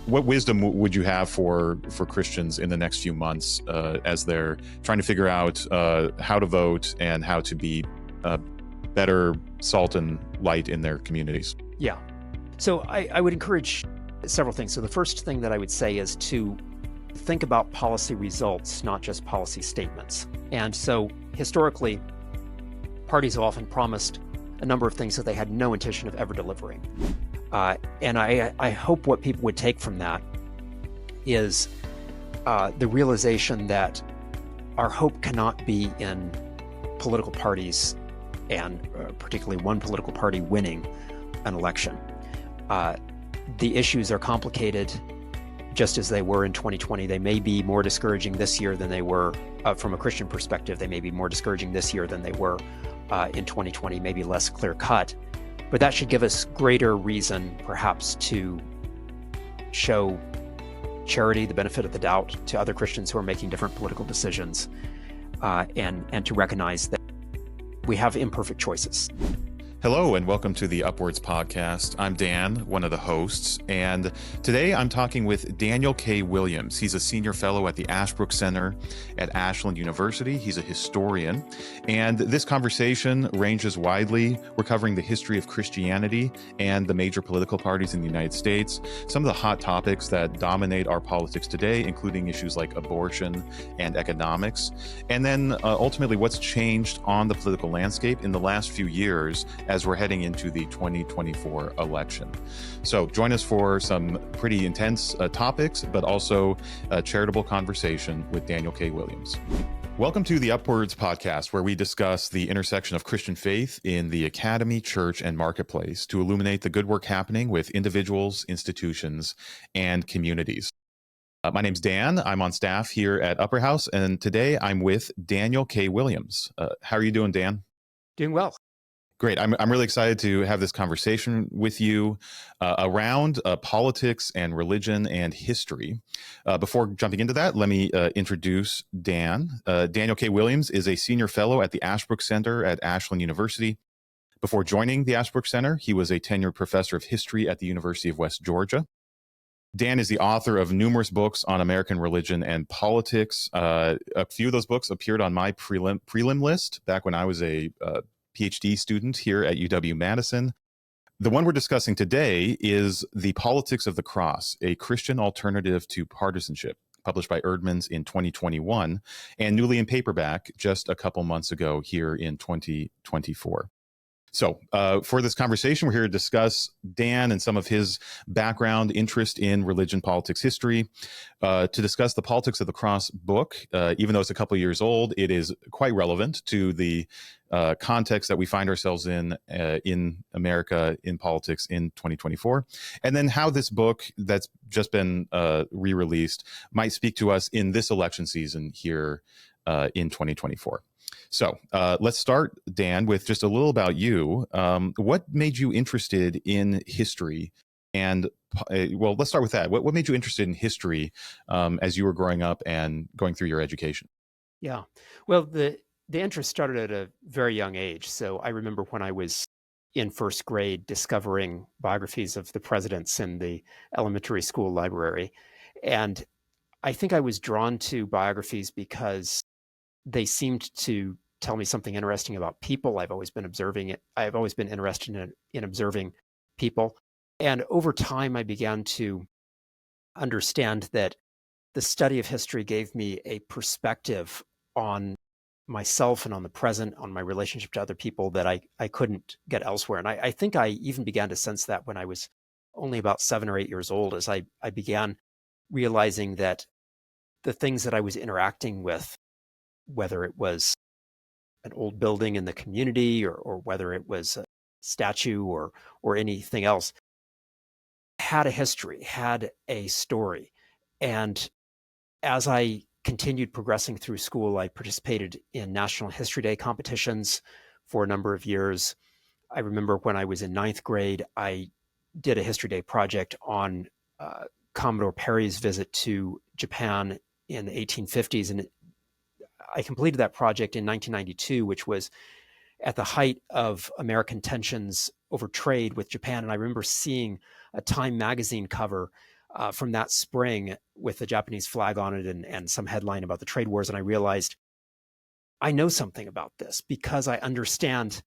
What wisdom would you have for Christians in the next few months as they're trying to figure out how to vote and how to be better salt and light in their communities? Yeah. So I would encourage several things. So the first thing that I would say is to think about policy results, not just policy statements. And so historically, parties have often promised a number of things that they had no intention of ever delivering. And I hope what people would take from that is the realization that our hope cannot be in political parties and particularly one political party winning an election. The issues are complicated, just as they were in 2020. They may be more discouraging this year than they were, from a Christian perspective, they may be more discouraging this year than they were in 2020, maybe less clear cut. But that should give us greater reason, perhaps, to show charity, the benefit of the doubt, to other Christians who are making different political decisions, and to recognize that we have imperfect choices. Hello and welcome to the Upwards podcast. I'm Dan, one of the hosts, and today I'm talking with Daniel K. Williams. He's a senior fellow at the Ashbrook Center at Ashland University. He's a historian, and this conversation ranges widely. We're covering the history of Christianity and the major political parties in the United States, some of the hot topics that dominate our politics today, including issues like abortion and economics, and then ultimately what's changed on the political landscape in the last few years as we're heading into the 2024 election. So join us for some pretty intense topics, but also a charitable conversation with Daniel K. Williams. Welcome to the Upwards podcast, where we discuss the intersection of Christian faith in the academy, church, and marketplace to illuminate the good work happening with individuals, institutions, and communities. My name's Dan. I'm on staff here at Upper House, and today I'm with Daniel K. Williams. How are you doing, Dan? Doing well. Great. I'm really excited to have this conversation with you around politics and religion and history. Before jumping into that, let me introduce Dan. Daniel K. Williams is a senior fellow at the Ashbrook Center at Ashland University. Before joining the Ashbrook Center, he was a tenured professor of history at the University of West Georgia. Dan is the author of numerous books on American religion and politics. A few of those books appeared on my prelim list back when I was a PhD student here at UW-Madison. The one we're discussing today is The Politics of the Cross, a Christian alternative to partisanship, published by Erdman's in 2021 and newly in paperback just a couple months ago here in 2024. So for this conversation, we're here to discuss Dan and some of his background, interest in religion, politics, history, to discuss the Politics of the Cross book. Even though it's a couple of years old, it is quite relevant to the context that we find ourselves in America, in politics in 2024. And then how this book that's just been re-released might speak to us in this election season here in 2024. So let's start, Dan, with just a little about you. What made you interested in history? And well, let's start with that. What made you interested in history as you were growing up and going through your education? Yeah. Well, the interest started at a very young age. So I remember when I was in first grade discovering biographies of the presidents in the elementary school library. And I think I was drawn to biographies because they seemed to tell me something interesting about people. I've always been interested in observing people. And over time, I began to understand that the study of history gave me a perspective on myself and on the present, on my relationship to other people that I couldn't get elsewhere. And I think I even began to sense that when I was only about 7 or 8 years old, as I began realizing that the things that I was interacting with, whether it was an old building in the community or whether it was a statue or anything else, had a history, had a story. And as I continued progressing through school, I participated in National History Day competitions for a number of years. I remember when I was in 9th grade, I did a History Day project on Commodore Perry's visit to Japan in the 1850s. And I completed that project in 1992, which was at the height of American tensions over trade with Japan. And I remember seeing a Time magazine cover from that spring with the Japanese flag on it and some headline about the trade wars. And I realized I know something about this because I understand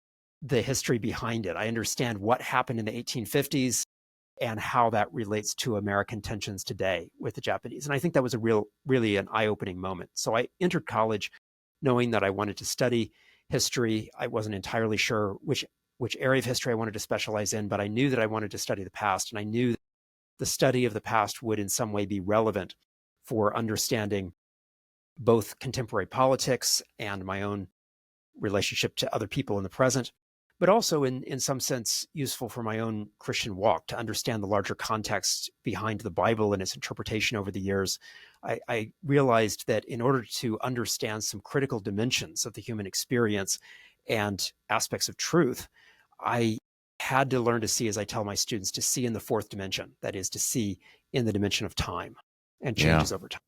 the history behind it. I understand what happened in the 1850s and how that relates to American tensions today with the Japanese. And I think that was really an eye-opening moment. So I entered college knowing that I wanted to study history. I wasn't entirely sure which area of history I wanted to specialize in, but I knew that I wanted to study the past, and I knew that the study of the past would in some way be relevant for understanding both contemporary politics and my own relationship to other people in the present, but also in some sense useful for my own Christian walk to understand the larger context behind the Bible and its interpretation over the years. I realized that in order to understand some critical dimensions of the human experience and aspects of truth, I had to learn to see, as I tell my students, to see in the fourth dimension, that is, to see in the dimension of time and changes over time.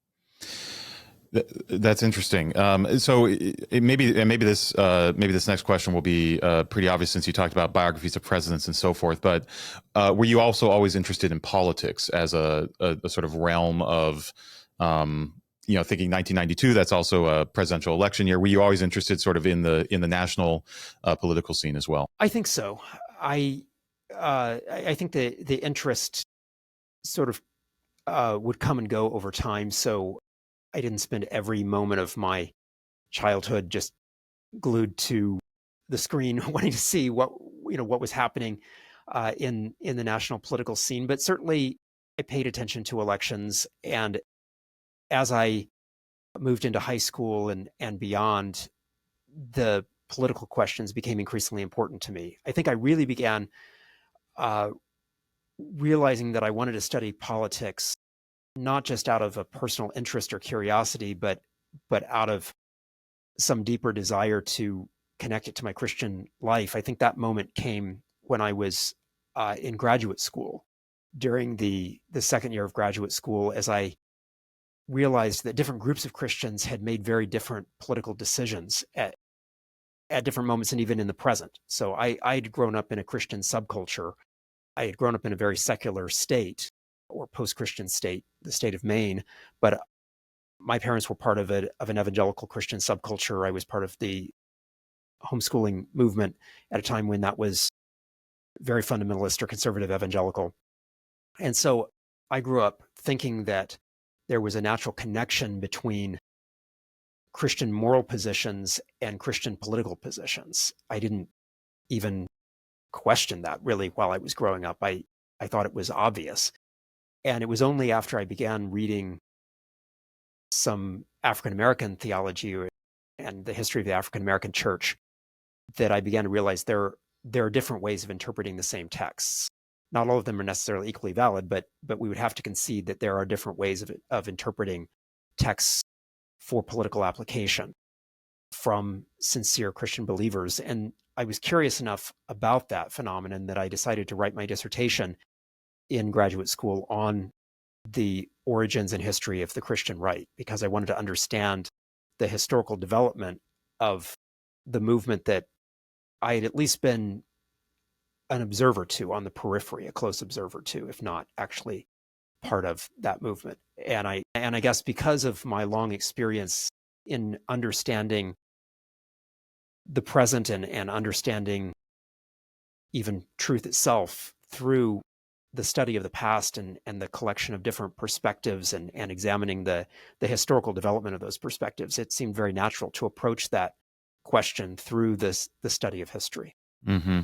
That's interesting. So maybe this next question will be pretty obvious since you talked about biographies of presidents and so forth. But were you also always interested in politics as a sort of realm of, thinking 1992? That's also a presidential election year. Were you always interested sort of in the national political scene as well? I think so. I think the interest sort of would come and go over time. So I didn't spend every moment of my childhood just glued to the screen wanting to see what was happening in the national political scene. But certainly I paid attention to elections. And as I moved into high school and beyond, the political questions became increasingly important to me. I think I really began realizing that I wanted to study politics not just out of a personal interest or curiosity, but out of some deeper desire to connect it to my Christian life. I think that moment came when I was in graduate school, during the second year of graduate school, as I realized that different groups of Christians had made very different political decisions at different moments and even in the present. So I'd grown up in a Christian subculture. I had grown up in a very secular state, or post-Christian state, the state of Maine, but my parents were part of an evangelical Christian subculture. I was part of the homeschooling movement at a time when that was very fundamentalist or conservative evangelical. And so I grew up thinking that there was a natural connection between Christian moral positions and Christian political positions. I didn't even question that really while I was growing up. I thought it was obvious. And it was only after I began reading some African-American theology and the history of the African-American church that I began to realize there are different ways of interpreting the same texts. Not all of them are necessarily equally valid, but we would have to concede that there are different ways of interpreting texts for political application from sincere Christian believers. And I was curious enough about that phenomenon that I decided to write my dissertation in graduate school on the origins and history of the Christian right, because I wanted to understand the historical development of the movement that I had at least been an observer to on the periphery, a close observer to, if not actually part of that movement. And I guess because of my long experience in understanding the present and understanding even truth itself through the study of the past and the collection of different perspectives and examining the historical development of those perspectives, it seemed very natural to approach that question through the study of history. Mm-hmm.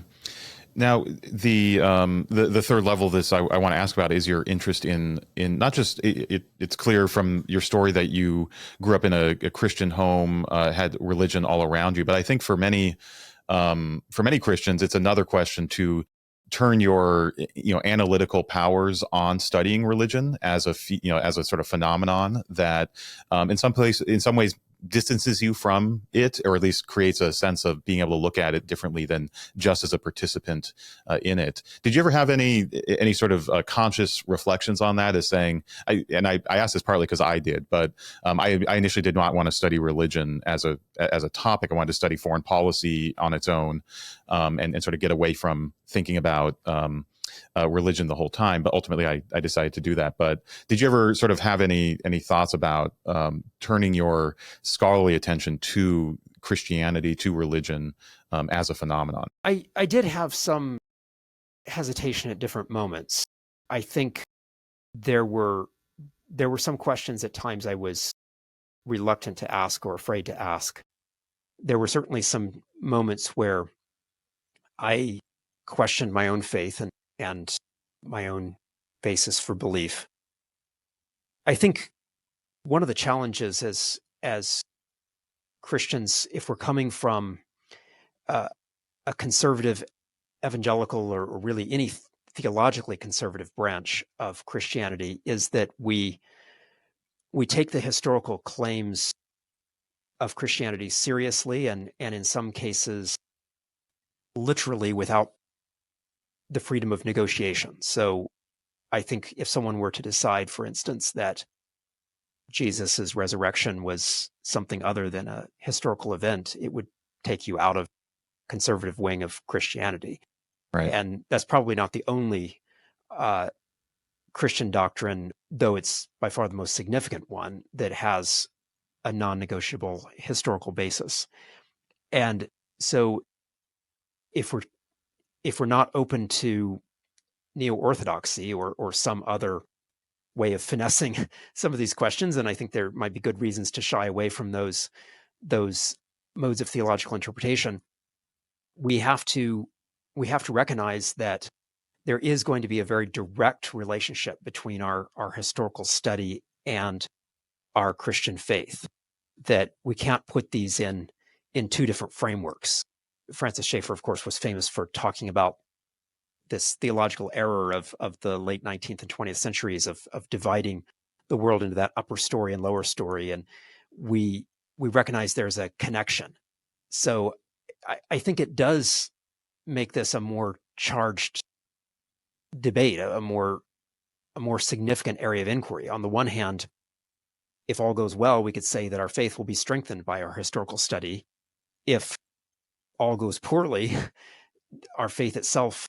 Now, the third level of this I want to ask about is your interest in not just it's clear from your story that you grew up in a Christian home, had religion all around you, but I think for many Christians, it's another question to turn your analytical powers on studying religion as a sort of phenomenon that in some ways distances you from it, or at least creates a sense of being able to look at it differently than just as a participant in it. Did you ever have any sort of conscious reflections on that, as saying, I asked this partly because I did, but I initially did not want to study religion as a topic. I wanted to study foreign policy on its own, and sort of get away from thinking about religion the whole time, but ultimately I decided to do that. But did you ever sort of have any thoughts about turning your scholarly attention to Christianity, to religion, as a phenomenon? I did have some hesitation at different moments. I think there were some questions at times I was reluctant to ask or afraid to ask. There were certainly some moments where I questioned my own faith and my own basis for belief. I think one of the challenges as Christians, if we're coming from uh, a conservative evangelical or really any theologically conservative branch of Christianity, is that we take the historical claims of Christianity seriously and in some cases literally without the freedom of negotiation. So I think if someone were to decide, for instance, that Jesus's resurrection was something other than a historical event, it would take you out of conservative wing of Christianity. Right. And that's probably not the only Christian doctrine, though it's by far the most significant one, that has a non-negotiable historical basis. And so if we're not open to neo-orthodoxy or some other way of finessing some of these questions, and I think there might be good reasons to shy away from those modes of theological interpretation, we have to recognize that there is going to be a very direct relationship between our historical study and our Christian faith, that we can't put these in two different frameworks. Francis Schaeffer, of course, was famous for talking about this theological error of the late 19th and 20th centuries of dividing the world into that upper story and lower story. And we recognize there's a connection. So I think it does make this a more charged debate, a more significant area of inquiry. On the one hand, if all goes well, we could say that our faith will be strengthened by our historical study. If all goes poorly, our faith itself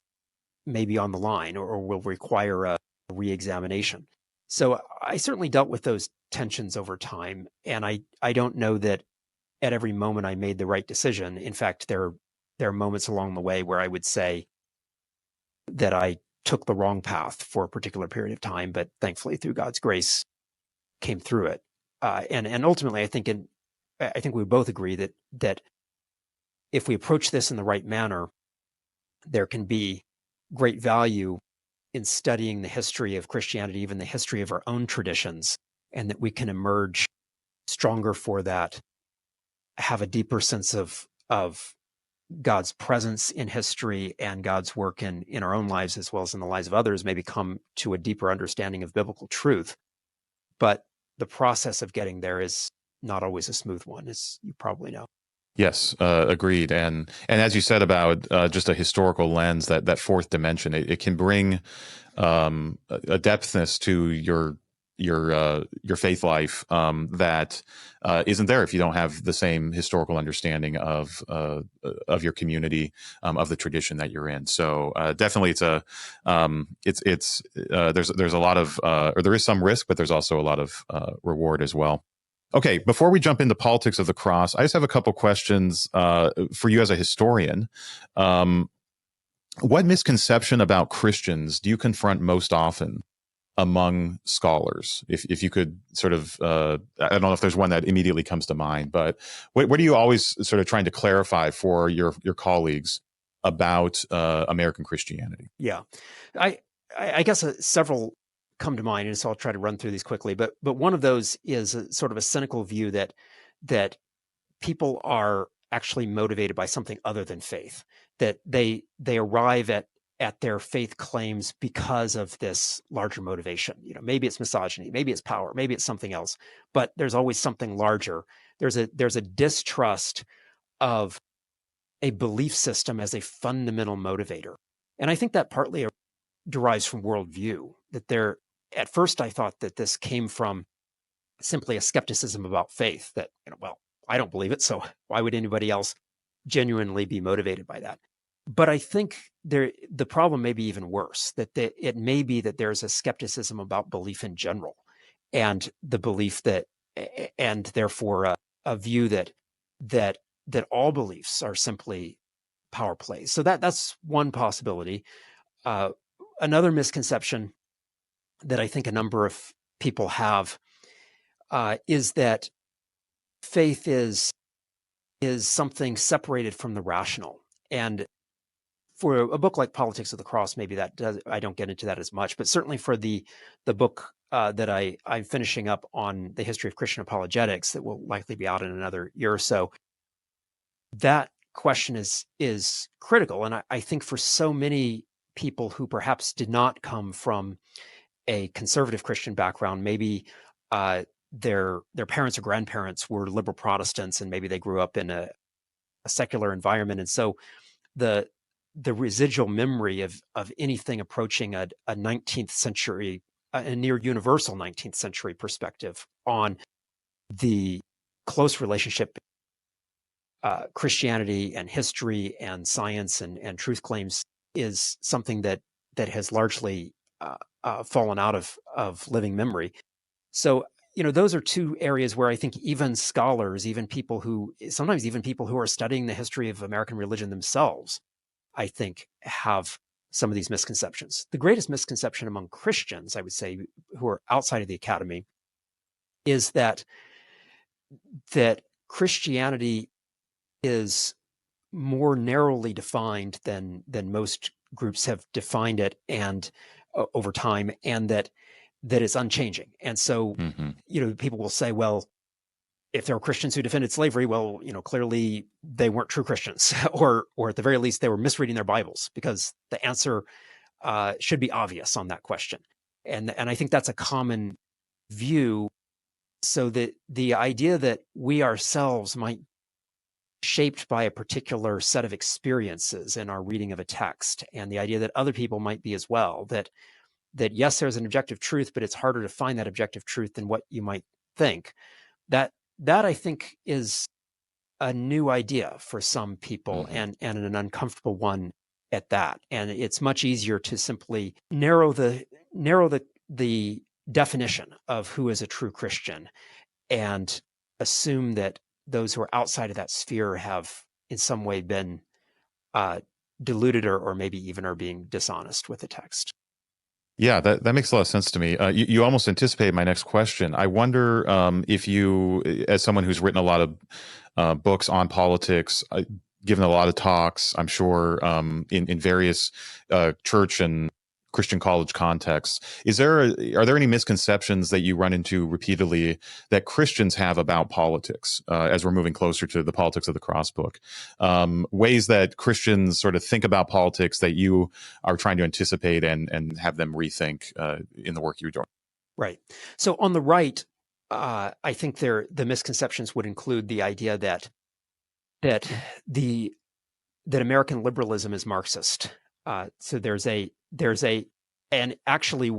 may be on the line or will require a re-examination. So I certainly dealt with those tensions over time, and I don't know that at every moment I made the right decision. In fact, there are moments along the way where I would say that I took the wrong path for a particular period of time, but thankfully through God's grace came through it. And ultimately, I think we both agree that if we approach this in the right manner, there can be great value in studying the history of Christianity, even the history of our own traditions, and that we can emerge stronger for that, have a deeper sense of God's presence in history and God's work in our own lives as well as in the lives of others, maybe come to a deeper understanding of biblical truth. But the process of getting there is not always a smooth one, as you probably know. Yes, agreed. And as you said about just a historical lens, that fourth dimension, it can bring a depthness to your faith life that isn't there if you don't have the same historical understanding of your community, of the tradition that you're in. So definitely, there's a lot of or there is some risk, but there's also a lot of reward as well. Okay, before we jump into politics of the cross, I just have a couple questions for you as a historian. What misconception about Christians do you confront most often among scholars? If you could sort of, I don't know if there's one that immediately comes to mind, but what are you always sort of trying to clarify for your colleagues about American Christianity? Yeah, I guess several come to mind, and so I'll try to run through these quickly. But one of those is a sort of a cynical view that people are actually motivated by something other than faith, that they arrive at their faith claims because of this larger motivation. You know, maybe it's misogyny, maybe it's power, maybe it's something else, but there's always something larger. There's a distrust of a belief system as a fundamental motivator. And I think that partly derives from worldview, that at first I thought that this came from simply a skepticism about faith, that, well, I don't believe it, so why would anybody else genuinely be motivated by that? But I think the problem may be even worse, that it may be that there's a skepticism about belief in general, and the belief that, and therefore a view that all beliefs are simply power plays. So that's one possibility. Another misconception that I think a number of people have is that faith is something separated from the rational. And for a book like Politics of the Cross, maybe that does, I don't get into that as much, but certainly for the book that I'm finishing up on the history of Christian apologetics, that will likely be out in another year or so, that question is critical. And I think for so many people who perhaps did not come from a conservative Christian background, maybe their parents or grandparents were liberal Protestants, and maybe they grew up in a secular environment, and so the residual memory of anything approaching a 19th century, a near universal 19th century perspective on the close relationship Christianity and history and science and truth claims is something that has largely fallen out of living memory. So, those are two areas where I think even scholars, even people who are studying the history of American religion themselves, I think, have some of these misconceptions. The greatest misconception among Christians, I would say, who are outside of the academy, is that Christianity is more narrowly defined than most groups have defined it, and over time, and that it's unchanging. And so, people will say, well, if there were Christians who defended slavery, well, clearly they weren't true Christians, or at the very least, they were misreading their Bibles, because the answer should be obvious on that question. And I think that's a common view. So that the idea that we ourselves might be shaped by a particular set of experiences in our reading of a text, and the idea that other people might be as well, that yes, there's an objective truth, but it's harder to find that objective truth than what you might think. That I think is a new idea for some people, and an uncomfortable one at that. And it's much easier to simply narrow the definition of who is a true Christian, and assume that those who are outside of that sphere have in some way been deluded, or maybe even are being dishonest with the text. Yeah, that makes a lot of sense to me. You almost anticipated my next question. I wonder if you, as someone who's written a lot of books on politics, given a lot of talks, I'm sure, in various church and Christian college contexts, are there any misconceptions that you run into repeatedly that Christians have about politics as we're moving closer to the Politics of the Cross book? Ways that Christians sort of think about politics that you are trying to anticipate and have them rethink in the work you're doing. Right. So on the right, I think the misconceptions would include the idea that American liberalism is Marxist. So and actually,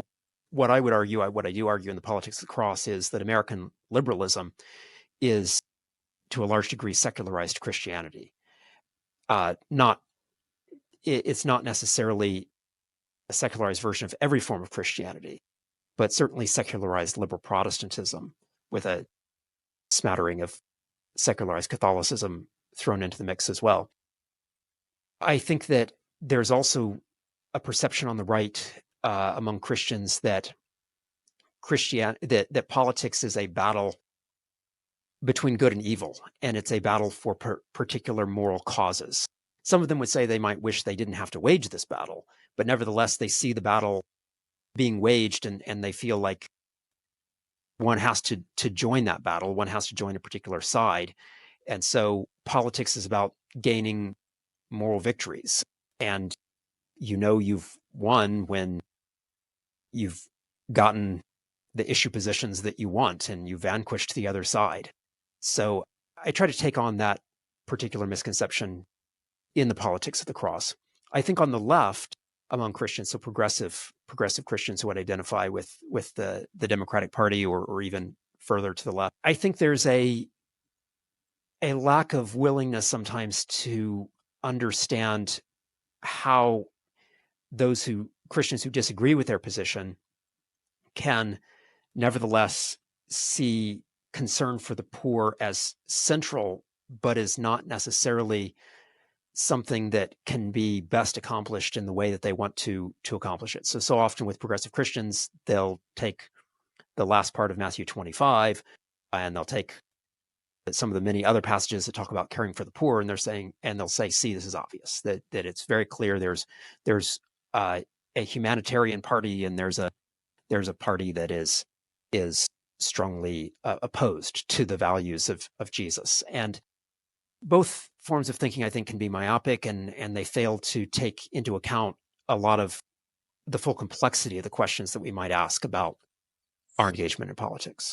what I would argue, what I do argue in the Politics of the Cross, is that American liberalism is, to a large degree, secularized Christianity. It's not necessarily a secularized version of every form of Christianity, but certainly secularized liberal Protestantism with a smattering of secularized Catholicism thrown into the mix as well. I think that there's also a perception on the right among Christians that that politics is a battle between good and evil, and it's a battle for particular moral causes. Some of them would say they might wish they didn't have to wage this battle, but nevertheless, they see the battle being waged, and they feel like one has to join that battle. One has to join a particular side. And so politics is about gaining moral victories. And you've won when you've gotten the issue positions that you want, and you vanquished the other side. So I try to take on that particular misconception in the Politics of the Cross. I think on the left, among Christians, so progressive Christians who would identify with the Democratic Party, or even further to the left, I think there's a lack of willingness sometimes to understand how Christians who disagree with their position can nevertheless see concern for the poor as central, but is not necessarily something that can be best accomplished in the way that they want to accomplish it. So often with progressive Christians, they'll take the last part of Matthew 25 and they'll take some of the many other passages that talk about caring for the poor, and they'll say, see, this is obvious, that it's very clear there's a humanitarian party and there's a party that is strongly opposed to the values of Jesus. And both forms of thinking, I think, can be myopic, and they fail to take into account a lot of the full complexity of the questions that we might ask about our engagement in politics.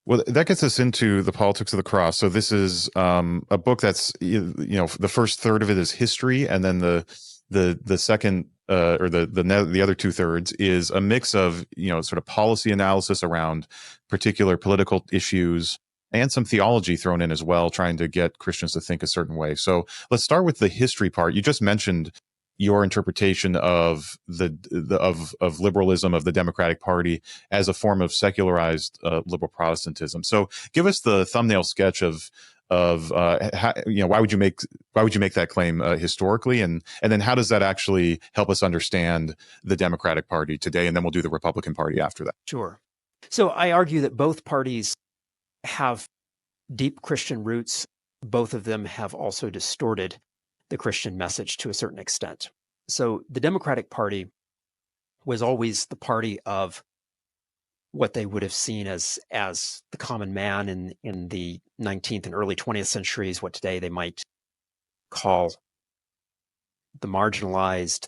Well, that gets us into The Politics of the Cross. So this is a book that's, the first third of it is history, and then the second or the other 2/3 is a mix of sort of policy analysis around particular political issues and some theology thrown in as well, trying to get Christians to think a certain way. So let's start with the history part. You just mentioned your interpretation of of liberalism, of the Democratic Party as a form of secularized liberal Protestantism. So give us the thumbnail sketch of how, why would you make that claim historically, and then how does that actually help us understand the Democratic Party today, and then we'll do the Republican Party after that. Sure. So I argue that both parties have deep Christian roots. Both of them have also distorted the Christian message to a certain extent. So the Democratic Party was always the party of what they would have seen as the common man in the 19th and early 20th centuries, what today they might call the marginalized,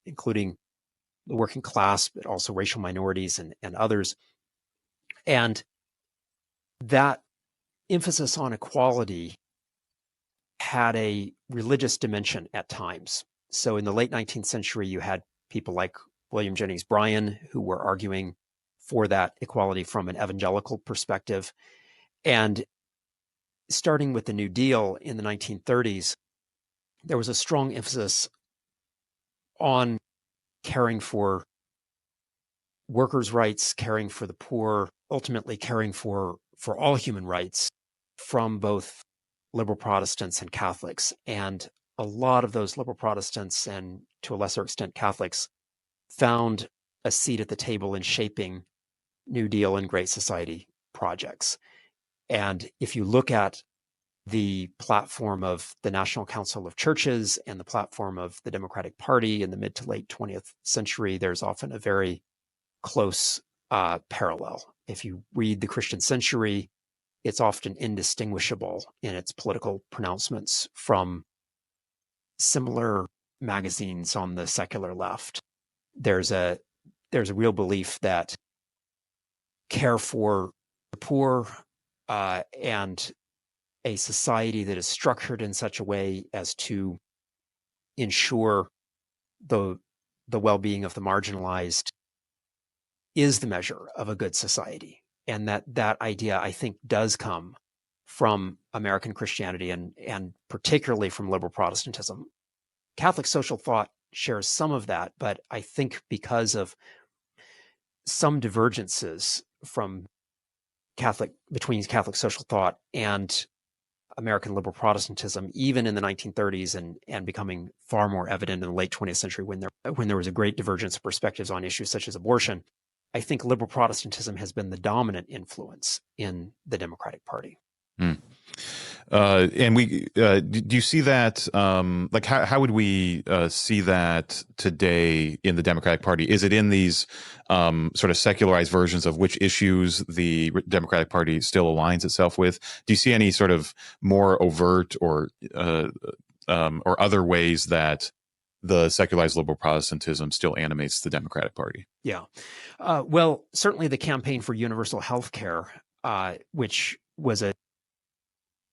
including the working class, but also racial minorities and others. And that emphasis on equality had a religious dimension at times. So in the late 19th century, you had people like William Jennings Bryan who were arguing for that equality from an evangelical perspective. And starting with the New Deal in the 1930s, there was a strong emphasis on caring for workers' rights, caring for the poor, ultimately caring for all human rights from both liberal Protestants and Catholics. And a lot of those liberal Protestants, and to a lesser extent Catholics, found a seat at the table in shaping New Deal and Great Society projects. And if you look at the platform of the National Council of Churches and the platform of the Democratic Party in the mid to late 20th century, there's often a very close parallel. If you read the Christian Century, it's often indistinguishable in its political pronouncements from similar magazines on the secular left. There's a real belief that care for the poor and a society that is structured in such a way as to ensure the well-being of the marginalized is the measure of a good society. And that idea, I think, does come from American Christianity and particularly from liberal Protestantism. Catholic social thought shares some of that, but I think because of some divergences between Catholic social thought and American liberal Protestantism, even in the 1930s and becoming far more evident in the late 20th century when there was a great divergence of perspectives on issues such as abortion, I think liberal Protestantism has been the dominant influence in the Democratic Party. Mm. And do you see that? Like, how would we see that today in the Democratic Party? Is it in these sort of secularized versions of which issues the Democratic Party still aligns itself with? Do you see any sort of more overt or other ways that the secularized liberal Protestantism still animates the Democratic Party? Yeah. Well, certainly the campaign for universal health care, which was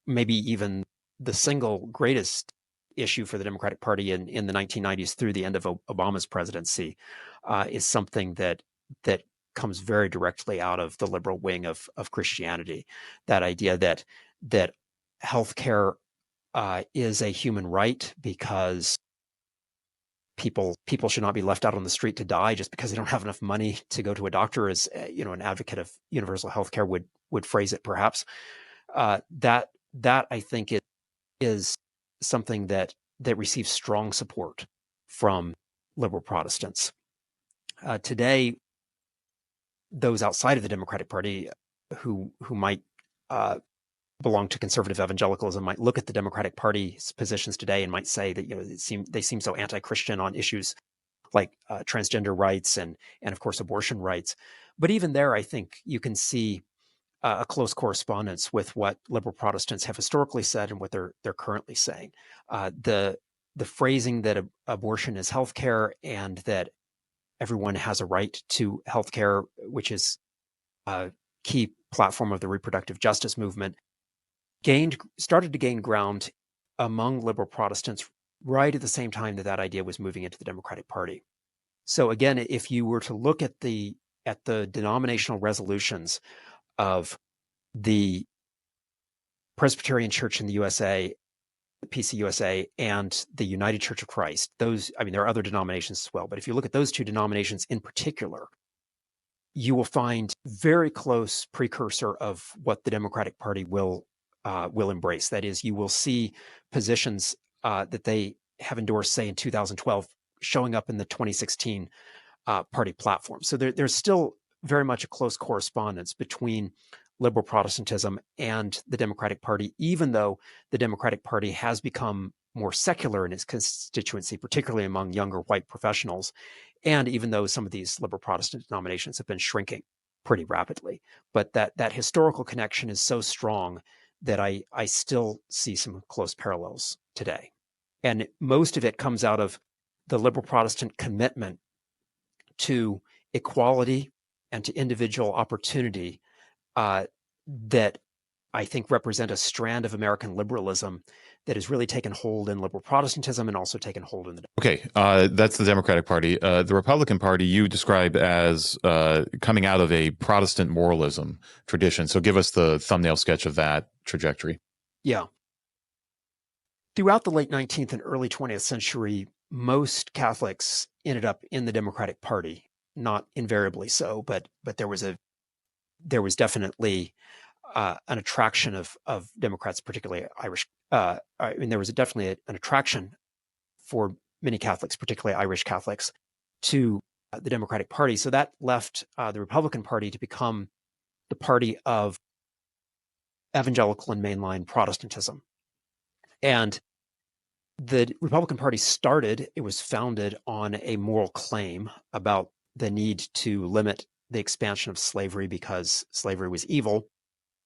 maybe even the single greatest issue for the Democratic Party in the 1990s through the end of Obama's presidency, is something that comes very directly out of the liberal wing of Christianity. That idea that healthcare is a human right because people should not be left out on the street to die just because they don't have enough money to go to a doctor, as an advocate of universal health care would phrase it, perhaps. That I think is something that receives strong support from liberal Protestants. Today, those outside of the Democratic Party who might belong to conservative evangelicalism might look at the Democratic Party's positions today and might say that they seem so anti-Christian on issues like transgender rights and of course abortion rights. But even there, I think you can see a close correspondence with what liberal Protestants have historically said and what they're currently saying. The phrasing that abortion is healthcare and that everyone has a right to healthcare, which is a key platform of the reproductive justice movement, started to gain ground among liberal Protestants right at the same time that idea was moving into the Democratic Party. So again, if you were to look at the denominational resolutions of the Presbyterian Church in the USA, PCUSA, and the United Church of Christ, there are other denominations as well, but if you look at those two denominations in particular, you will find very close precursor of what the Democratic Party will embrace. That is, you will see positions that they have endorsed, say in 2012, showing up in the 2016 party platform. So there's still very much a close correspondence between liberal Protestantism and the Democratic Party, even though the Democratic Party has become more secular in its constituency, particularly among younger white professionals, and even though some of these liberal Protestant denominations have been shrinking pretty rapidly. But that historical connection is so strong that I still see some close parallels today. And most of it comes out of the liberal Protestant commitment to equality and to individual opportunity that I think represent a strand of American liberalism that has really taken hold in liberal Protestantism and also taken hold in the... Okay, that's the Democratic Party. The Republican Party you describe as coming out of a Protestant moralism tradition. So give us the thumbnail sketch of that trajectory. Yeah. Throughout the late 19th and early 20th century, most Catholics ended up in the Democratic Party. Not invariably so, but there was definitely an attraction of Democrats, particularly Irish. There was definitely an attraction for many Catholics, particularly Irish Catholics, to the Democratic Party. So that left the Republican Party to become the party of evangelical and mainline Protestantism. And the Republican Party it was founded on a moral claim about the need to limit the expansion of slavery because slavery was evil.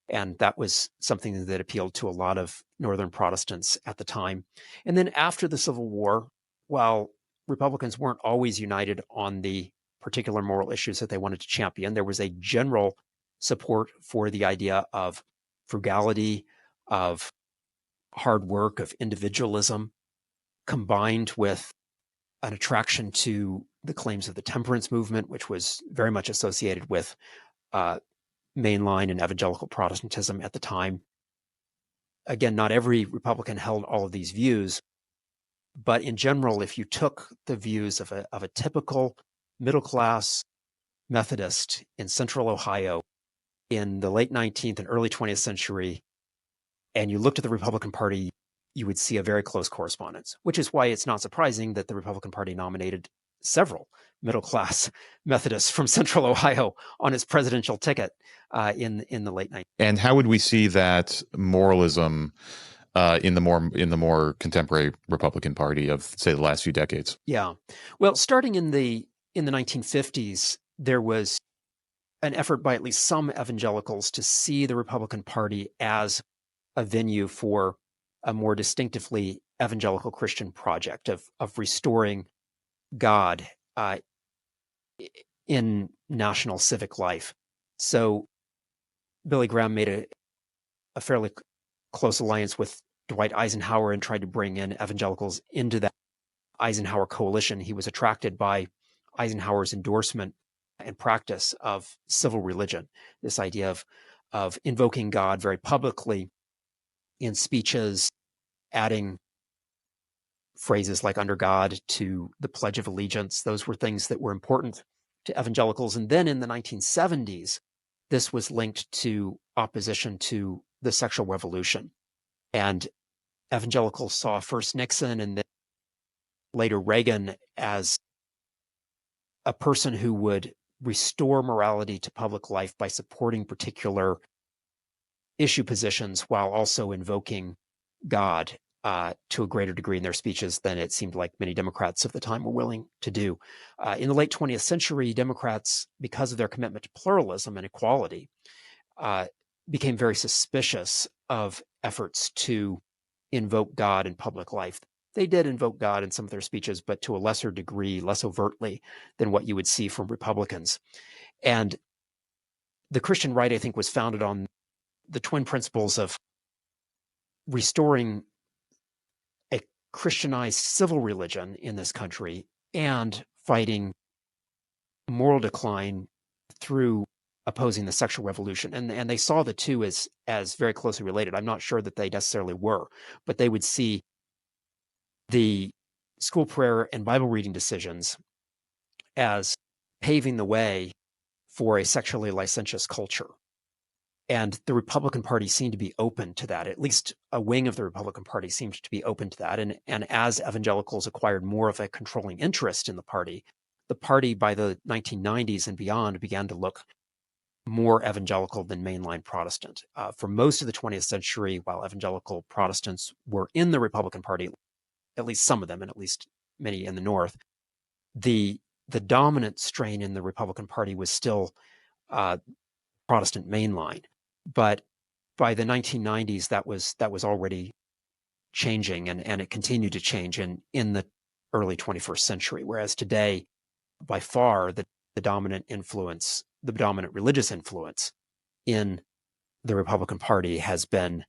And that was something that appealed to a lot of Northern Protestants at the time. And then after the Civil War, while Republicans weren't always united on the particular moral issues that they wanted to champion, there was a general support for the idea of frugality, of hard work, of individualism, combined with an attraction to the claims of the temperance movement, which was very much associated with mainline and evangelical Protestantism at the time. Again, not every Republican held all of these views, but in general, if you took the views of a typical middle-class Methodist in central Ohio in the late 19th and early 20th century, and you looked at the Republican Party, you would see a very close correspondence, which is why it's not surprising that the Republican Party nominated several middle-class Methodists from central Ohio on its presidential ticket in the late 90s. And how would we see that moralism in the more contemporary Republican Party of, say, the last few decades? Yeah, well, starting in the 1950s, there was an effort by at least some evangelicals to see the Republican Party as a venue for a more distinctively evangelical Christian project of restoring God in national civic life. So Billy Graham made a fairly close alliance with Dwight Eisenhower and tried to bring in evangelicals into that Eisenhower coalition. He was attracted by Eisenhower's endorsement and practice of civil religion, this idea of invoking God very publicly in speeches, adding phrases like under God to the Pledge of Allegiance. Those were things that were important to evangelicals. And then in the 1970s, this was linked to opposition to the sexual revolution. And evangelicals saw first Nixon and then later Reagan as a person who would restore morality to public life by supporting particular issue positions while also invoking God to a greater degree in their speeches than it seemed like many Democrats of the time were willing to do. In the late 20th century, Democrats, because of their commitment to pluralism and equality, became very suspicious of efforts to invoke God in public life. They did invoke God in some of their speeches, but to a lesser degree, less overtly than what you would see from Republicans. And the Christian right, I think, was founded on the twin principles of restoring a Christianized civil religion in this country and fighting moral decline through opposing the sexual revolution. And they saw the two as very closely related. I'm not sure that they necessarily were, but they would see the school prayer and Bible reading decisions as paving the way for a sexually licentious culture. And the Republican Party seemed to be open to that. At least a wing of the Republican Party seemed to be open to that. And as evangelicals acquired more of a controlling interest in the party by the 1990s and beyond began to look more evangelical than mainline Protestant. For most of the 20th century, while evangelical Protestants were in the Republican Party, at least some of them, and at least many in the North, the dominant strain in the Republican Party was still Protestant mainline. But by the 1990s, that was already changing, and it continued to change in the early 21st century. Whereas today, by far, the dominant influence, the dominant religious influence in the Republican Party has been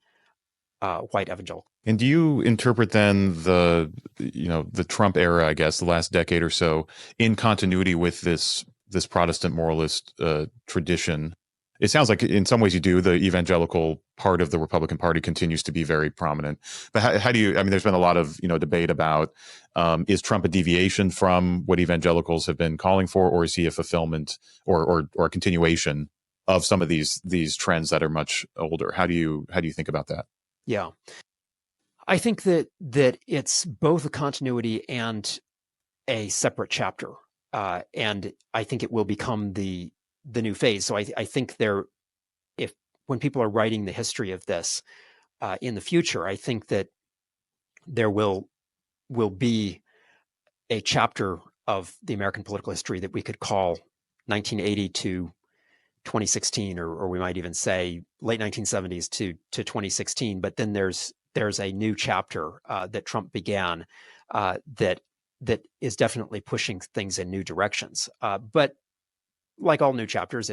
white evangelical. And do you interpret then the Trump era, I guess, the last decade or so, in continuity with this Protestant moralist tradition? It sounds like in some ways you do. The evangelical part of the Republican Party continues to be very prominent. But how do you, I mean, there's been a lot of, debate about, is Trump a deviation from what evangelicals have been calling for, or is he a fulfillment or a continuation of some of these trends that are much older? How do you think about that? Yeah. I think that it's both a continuity and a separate chapter. And I think it will become the new phase. So I think when people are writing the history of this in the future, I think that there will be a chapter of the American political history that we could call 1980 to 2016, or we might even say late 1970s to 2016. But then there's a new chapter that Trump began that is definitely pushing things in new directions. But like all new chapters,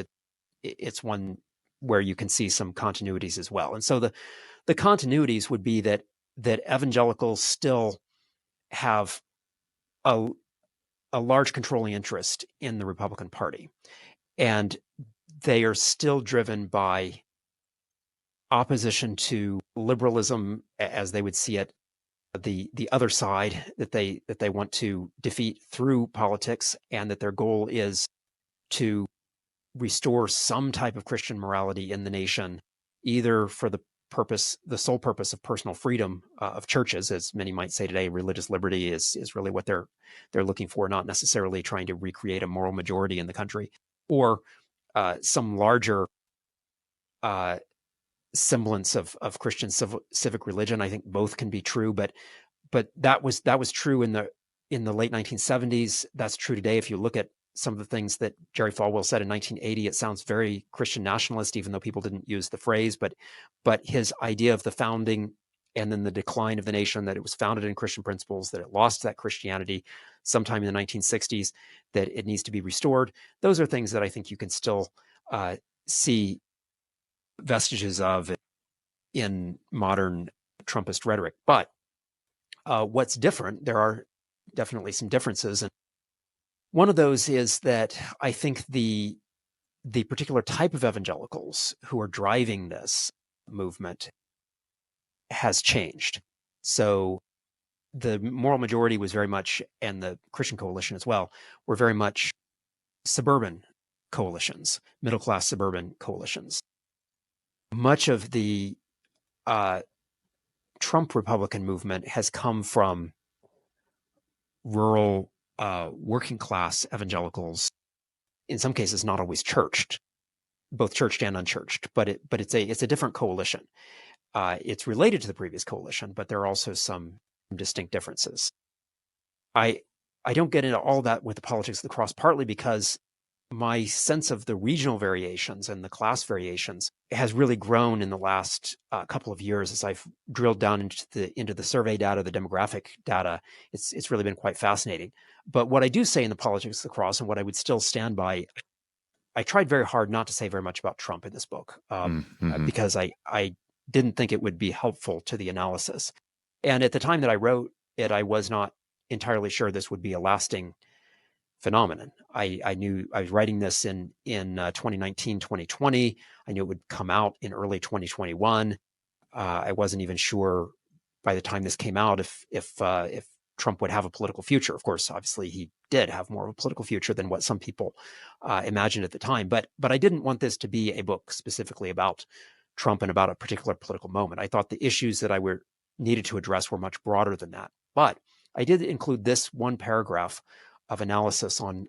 it's one where you can see some continuities as well. And so the continuities would be that evangelicals still have a large controlling interest in the Republican Party, and they are still driven by opposition to liberalism as they would see it, the other side that they want to defeat through politics, and that their goal is to restore some type of Christian morality in the nation, either for the sole purpose of personal freedom of churches, as many might say today. Religious liberty is really what they're looking for, not necessarily trying to recreate a moral majority in the country, or some larger semblance of Christian civic religion. I think both can be true, but that was true in the late 1970s. That's true today. If you look at some of the things that Jerry Falwell said in 1980, it sounds very Christian nationalist, even though people didn't use the phrase. But his idea of the founding and then the decline of the nation, that it was founded in Christian principles, that it lost that Christianity sometime in the 1960s, that it needs to be restored. Those are things that I think you can still see vestiges of in modern Trumpist rhetoric. But what's different, there are definitely some differences. And one of those is that I think the particular type of evangelicals who are driving this movement has changed. So the moral majority was very much, and the Christian coalition as well, were very much suburban coalitions, middle-class suburban coalitions. Much of the Trump Republican movement has come from rural, working-class evangelicals, in some cases not always churched, both churched and unchurched, but it's a different coalition. It's related to the previous coalition, but there are also some distinct differences. I don't get into all that with the politics of the cross, partly because my sense of the regional variations and the class variations has really grown in the last couple of years as I've drilled down into the survey data, the demographic data. It's really been quite fascinating. But what I do say in the politics of the cross, and what I would still stand by, I tried very hard not to say very much about Trump in this book, because I didn't think it would be helpful to the analysis. And at the time that I wrote it, I was not entirely sure this would be a lasting phenomenon. I knew I was writing this in 2019, 2020. I knew it would come out in early 2021. I wasn't even sure by the time this came out if Trump would have a political future. Of course, obviously he did have more of a political future than what some people imagined at the time. But I didn't want this to be a book specifically about Trump and about a particular political moment. I thought the issues that I needed to address were much broader than that. But I did include this one paragraph of analysis on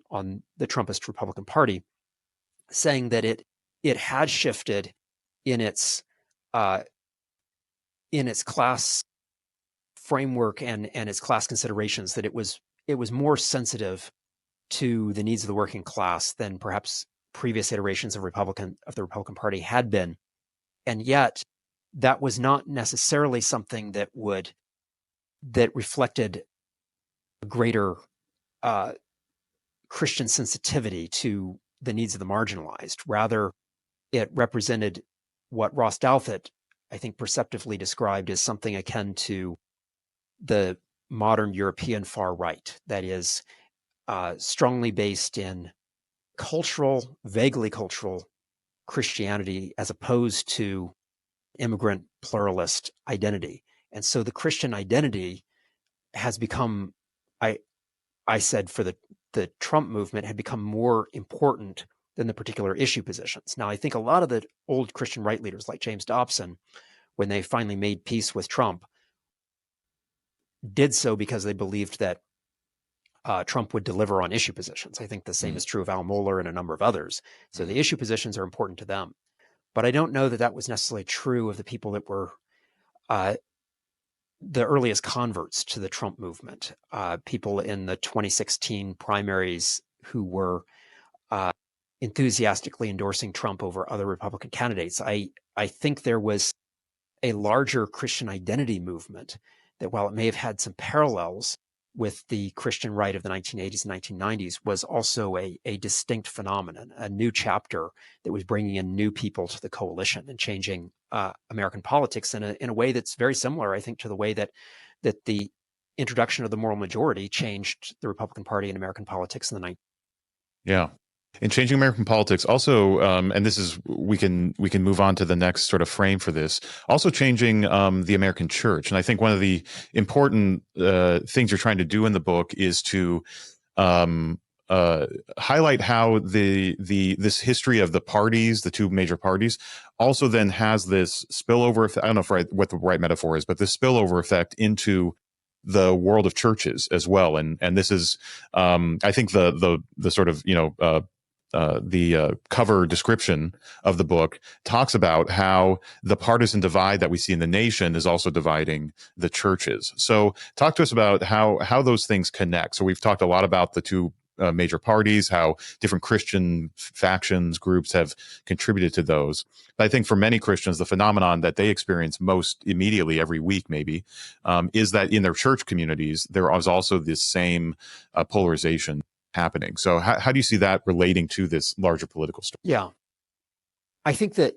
the Trumpist Republican Party, saying that it had shifted in its class framework and its class considerations, that it was more sensitive to the needs of the working class than perhaps previous iterations of the Republican Party had been. And yet that was not necessarily something that reflected a greater Christian sensitivity to the needs of the marginalized. Rather, it represented what Ross Douthat, I think, perceptively described as something akin to the modern European far right, that is, strongly based in vaguely cultural Christianity, as opposed to immigrant pluralist identity. And so the Christian identity has become, I said, for the Trump movement, had become more important than the particular issue positions. Now, I think a lot of the old Christian right leaders like James Dobson, when they finally made peace with Trump, did so because they believed that Trump would deliver on issue positions. I think the same is true of Al Mohler and a number of others. So the issue positions are important to them. But I don't know that that was necessarily true of the people that were the earliest converts to the Trump movement, people in the 2016 primaries who were enthusiastically endorsing Trump over other Republican candidates. I think there was a larger Christian identity movement that, while it may have had some parallels with the Christian right of the 1980s and 1990s, was also a distinct phenomenon, a new chapter that was bringing in new people to the coalition and changing American politics in a way that's very similar, I think, to the way that the introduction of the moral majority changed the Republican Party and American politics in the 1990s. Yeah. In changing American politics, also, and this is we can move on to the next sort of frame for this. Also, changing the American church, and I think one of the important things you're trying to do in the book is to highlight how this history of the parties, the two major parties, also then has this spillover effect. I don't know what the right metaphor is, but this spillover effect into the world of churches as well. And this is, I think the sort of, the cover description of the book talks about how the partisan divide that we see in the nation is also dividing the churches. So talk to us about how those things connect. So we've talked a lot about the two major parties, how different Christian factions, groups have contributed to those. But I think for many Christians, the phenomenon that they experience most immediately every week, maybe, is that in their church communities, there is also this same polarization happening. So how do you see that relating to this larger political story? Yeah. I think that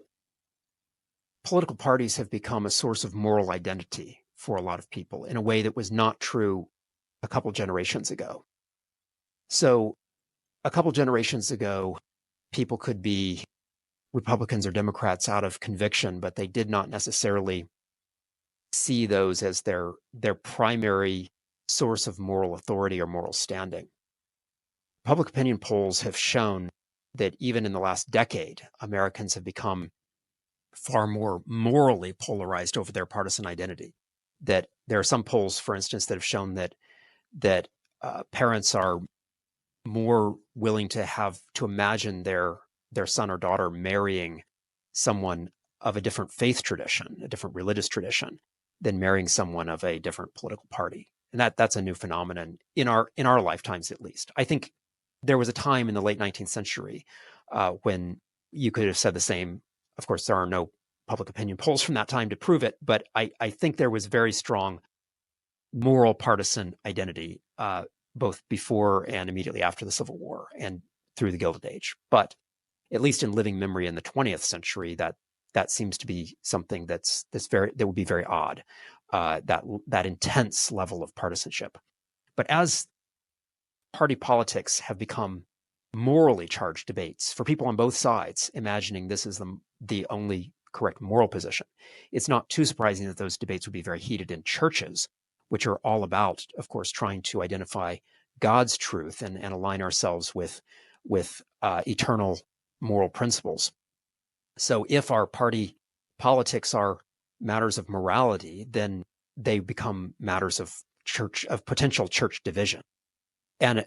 political parties have become a source of moral identity for a lot of people in a way that was not true a couple generations ago. So a couple generations ago, people could be Republicans or Democrats out of conviction, but they did not necessarily see those as their primary source of moral authority or moral standing. Public opinion polls have shown that even in the last decade, Americans have become far more morally polarized over their partisan identity. That there are some polls, for instance, that have shown that parents are more willing to imagine their son or daughter marrying someone of a different faith tradition, a different religious tradition, than marrying someone of a different political party. And that's a new phenomenon in our lifetimes, at least. I think there was a time in the late 19th century when you could have said the same. Of course, there are no public opinion polls from that time to prove it, but I think there was very strong moral partisan identity, both before and immediately after the Civil War and through the Gilded Age. But at least in living memory in the 20th century, that seems to be something that would be very odd, that intense level of partisanship. But as party politics have become morally charged debates for people on both sides, imagining this is the only correct moral position, it's not too surprising that those debates would be very heated in churches, which are all about, of course, trying to identify God's truth and align ourselves with eternal moral principles. So if our party politics are matters of morality, then they become matters of potential church division. And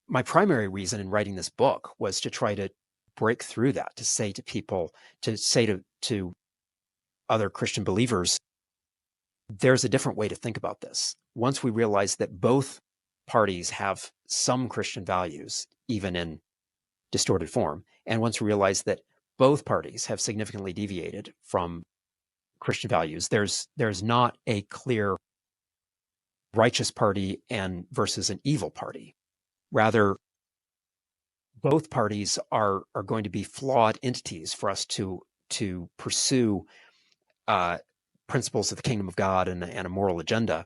my primary reason in writing this book was to try to break through that, to say to people, to say to other Christian believers, there's a different way to think about this. Once we realize that both parties have some Christian values, even in distorted form, and once we realize that both parties have significantly deviated from Christian values, there's not a clear righteous party versus an evil party. Rather, both parties are going to be flawed entities for us to pursue principles of the kingdom of God and a moral agenda.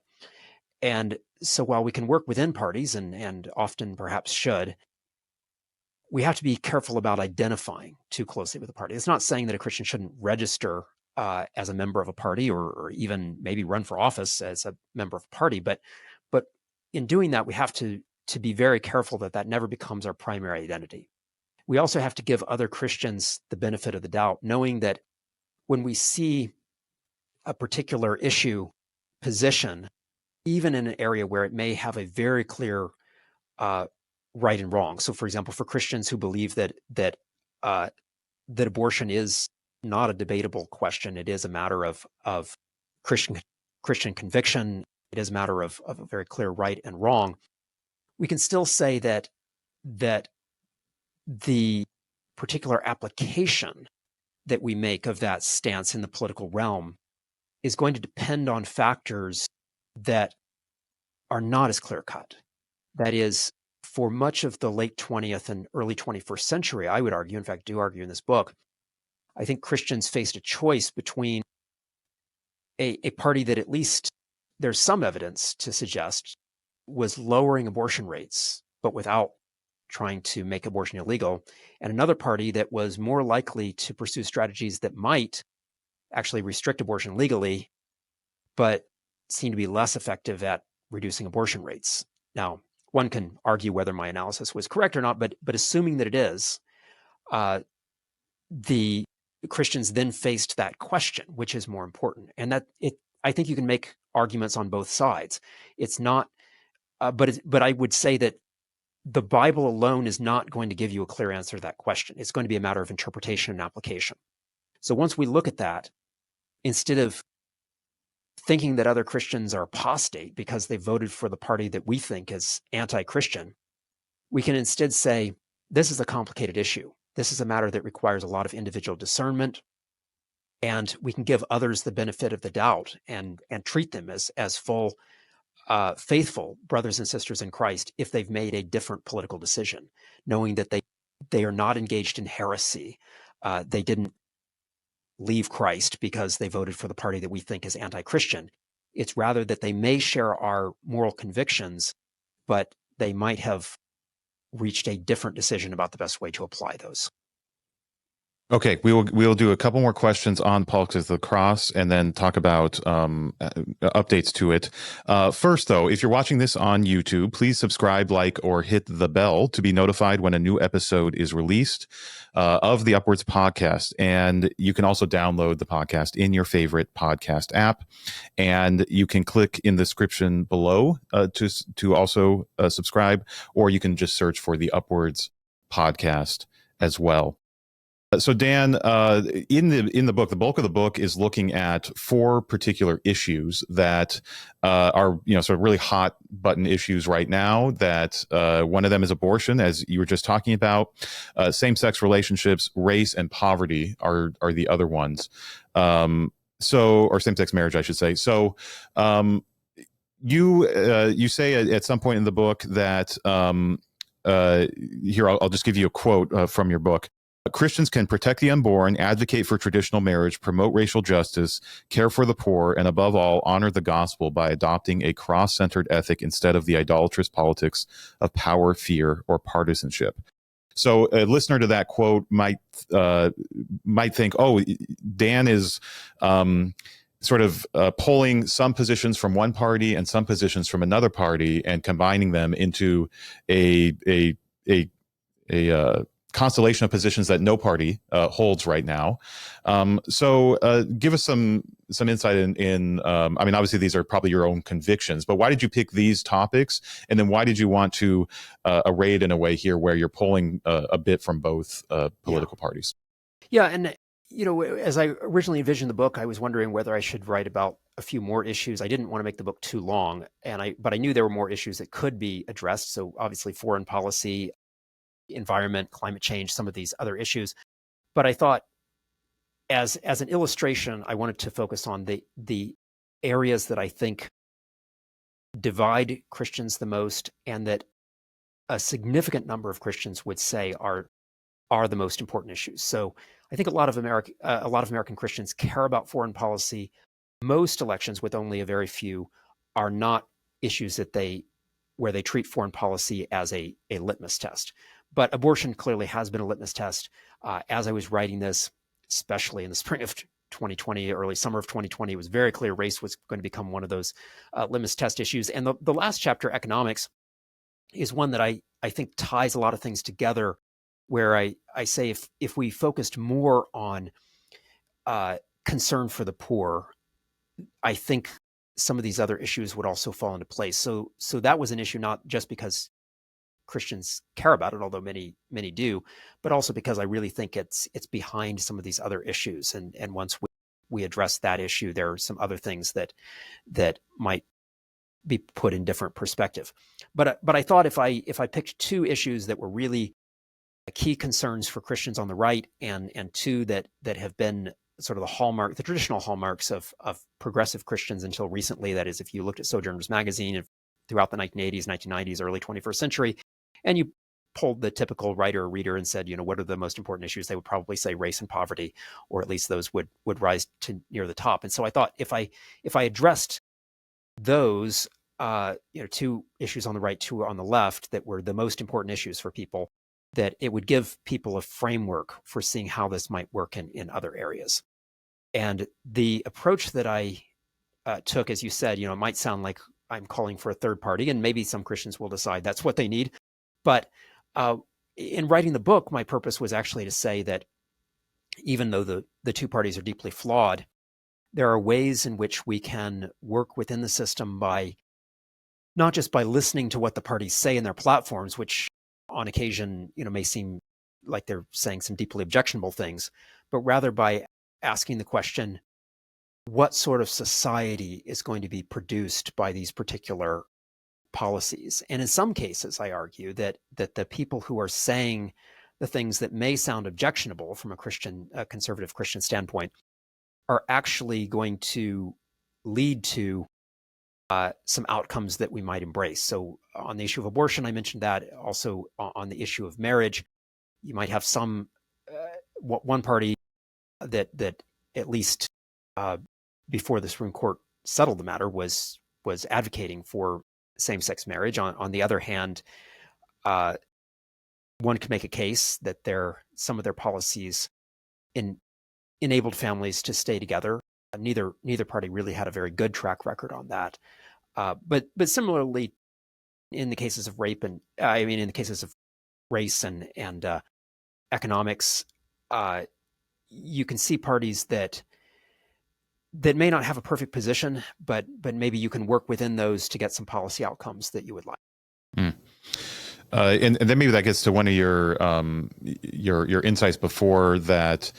And so while we can work within parties and often perhaps should, we have to be careful about identifying too closely with a party. It's not saying that a Christian shouldn't register as a member of a party or even maybe run for office as a member of a party, but in doing that, we have to be very careful that never becomes our primary identity. We also have to give other Christians the benefit of the doubt, knowing that when we see a particular issue position, even in an area where it may have a very clear right and wrong. So, for example, for Christians who believe that abortion is not a debatable question, it is a matter of Christian conviction. It is a matter of a very clear right and wrong. We can still say that the particular application that we make of that stance in the political realm is going to depend on factors that are not as clear-cut. That is, for much of the late 20th and early 21st century, I would argue, in fact, do argue in this book, I think Christians faced a choice between a party that at least there's some evidence to suggest was lowering abortion rates, but without trying to make abortion illegal, and another party that was more likely to pursue strategies that might actually restrict abortion legally, but seem to be less effective at reducing abortion rates. Now, one can argue whether my analysis was correct or not, but assuming that it is, the Christians then faced that question, which is more important, and I think you can make arguments on both sides. It's not, but I would say that the Bible alone is not going to give you a clear answer to that question. It's going to be a matter of interpretation and application. So once we look at that, instead of thinking that other Christians are apostate because they voted for the party that we think is anti-Christian, we can instead say, this is a complicated issue. This is a matter that requires a lot of individual discernment, and we can give others the benefit of the doubt and treat them as full, faithful brothers and sisters in Christ if they've made a different political decision, knowing that they are not engaged in heresy. They didn't leave Christ because they voted for the party that we think is anti-Christian. It's rather that they may share our moral convictions, but they might have reached a different decision about the best way to apply those. Okay, we will do a couple more questions on politics of the cross, and then talk about updates to it. First, though, if you're watching this on YouTube, please subscribe, like, or hit the bell to be notified when a new episode is released of the Upwards podcast. And you can also download the podcast in your favorite podcast app, and you can click in the description below to also subscribe, or you can just search for the Upwards podcast as well. So Dan, in the book, the bulk of the book is looking at four particular issues that are sort of really hot button issues right now. That one of them is abortion, as you were just talking about. Same sex relationships, race, and poverty are the other ones. Or same sex marriage, I should say. So you say at some point in the book that here I'll just give you a quote from your book. Christians can protect the unborn, advocate for traditional marriage, promote racial justice, care for the poor, and above all, honor the gospel by adopting a cross-centered ethic instead of the idolatrous politics of power, fear, or partisanship. So a listener to that quote might think, oh, Dan is sort of pulling some positions from one party and some positions from another party and combining them into a constellation of positions that no party holds right now. So give us some insight in I mean, obviously these are probably your own convictions, but why did you pick these topics? And then why did you want to array it in a way here where you're pulling a bit from both political parties? Yeah, and as I originally envisioned the book, I was wondering whether I should write about a few more issues. I didn't want to make the book too long, but I knew there were more issues that could be addressed. So obviously foreign policy, environment, climate change, some of these other issues. But I thought as an illustration, I wanted to focus on the areas that I think divide Christians the most, and that a significant number of Christians would say are the most important issues. So I think a lot of American Christians care about foreign policy. Most elections, with only a very few, are not issues where they treat foreign policy as a litmus test. But abortion clearly has been a litmus test. As I was writing this, especially in the spring of 2020, early summer of 2020, it was very clear race was going to become one of those litmus test issues. And the last chapter, economics, is one that I think ties a lot of things together, where I say if we focused more on concern for the poor, I think some of these other issues would also fall into place. So that was an issue, not just because Christians care about it, although many do, but also because I really think it's behind some of these other issues. And once we address that issue, there are some other things that might be put in different perspective. But I thought if I picked two issues that were really key concerns for Christians on the right, and two that have been sort of the traditional hallmarks of progressive Christians until recently, that is, if you looked at Sojourners Magazine throughout the 1980s, 1990s, early 21st century, and you polled the typical writer or reader and said, what are the most important issues? They would probably say race and poverty, or at least those would rise to near the top. And so I thought if I addressed those, two issues on the right, two on the left, that were the most important issues for people, that it would give people a framework for seeing how this might work in other areas. And the approach that I took, as you said, it might sound like I'm calling for a third party, and maybe some Christians will decide that's what they need. But in writing the book, my purpose was actually to say that even though the two parties are deeply flawed, there are ways in which we can work within the system by not just by listening to what the parties say in their platforms, which on occasion, may seem like they're saying some deeply objectionable things, but rather by asking the question, what sort of society is going to be produced by these particular policies? And in some cases, I argue that the people who are saying the things that may sound objectionable from a conservative Christian standpoint are actually going to lead to some outcomes that we might embrace. So on the issue of abortion, I mentioned that. Also on the issue of marriage, you might have some one party that at least before the Supreme Court settled the matter was advocating for same-sex marriage. On the other hand, one could make a case that some of their policies in, enabled families to stay together. Neither party really had a very good track record on that. But similarly, in the cases of rape and in the cases of race and economics, you can see parties that may not have a perfect position, but maybe you can work within those to get some policy outcomes that you would like. Mm. And then maybe that gets to one of your insights before that.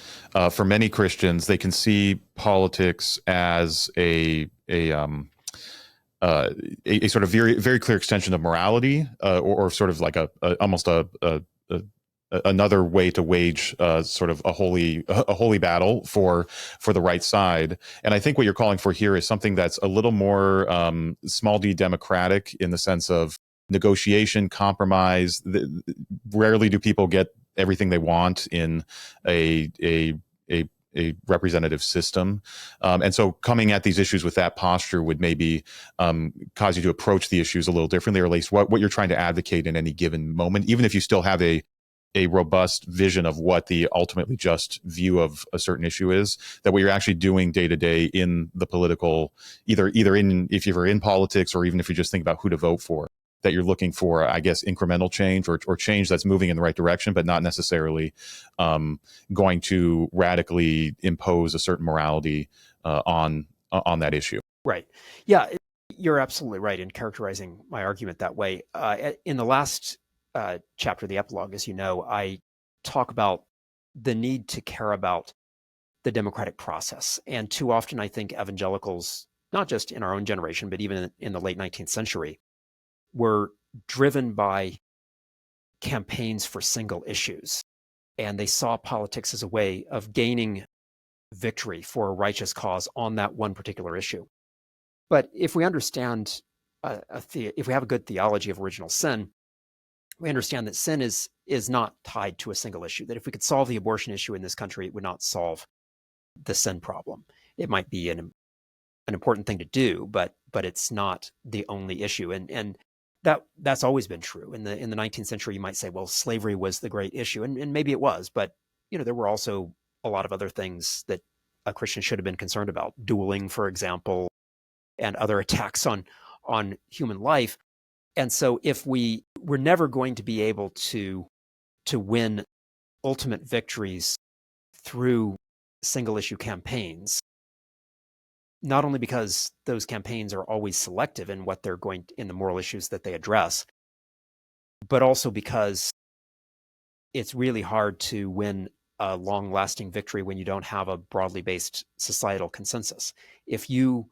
For many Christians, they can see politics as a sort of very, very clear extension of morality, or sort of like almost another way to wage sort of a holy battle for the right side. And I think what you're calling for here is something that's a little more small d democratic, in the sense of negotiation, compromise. Rarely do people get everything they want in a representative system. And so coming at these issues with that posture would maybe cause you to approach the issues a little differently, or at least what you're trying to advocate in any given moment, even if you still have a robust vision of what the ultimately just view of a certain issue is, that what you're actually doing day to day in the political, either in, if you're in politics, or even if you just think about who to vote for, that you're looking for, I guess, incremental change, or change that's moving in the right direction, but not necessarily going to radically impose a certain morality on that issue. Right. Yeah, you're absolutely right in characterizing my argument that way. In the last chapter, the epilogue, as you know, I talk about the need to care about the democratic process. And too often, I think evangelicals, not just in our own generation, but even in the late 19th century, were driven by campaigns for single issues. And they saw politics as a way of gaining victory for a righteous cause on that one particular issue. But if we understand, if we have a good theology of original sin, we understand that sin is not tied to a single issue. That if we could solve the abortion issue in this country, it would not solve the sin problem. It might be an important thing to do, but it's not the only issue. And that's always been true. In the 19th century, you might say, well, slavery was the great issue, and maybe it was, but there were also a lot of other things that a Christian should have been concerned about. Dueling, for example, and other attacks on human life. And so if we're never going to be able to win ultimate victories through single issue campaigns, not only because those campaigns are always selective in what they're going in the moral issues that they address, but also because it's really hard to win a long-lasting victory when you don't have a broadly based societal consensus. If you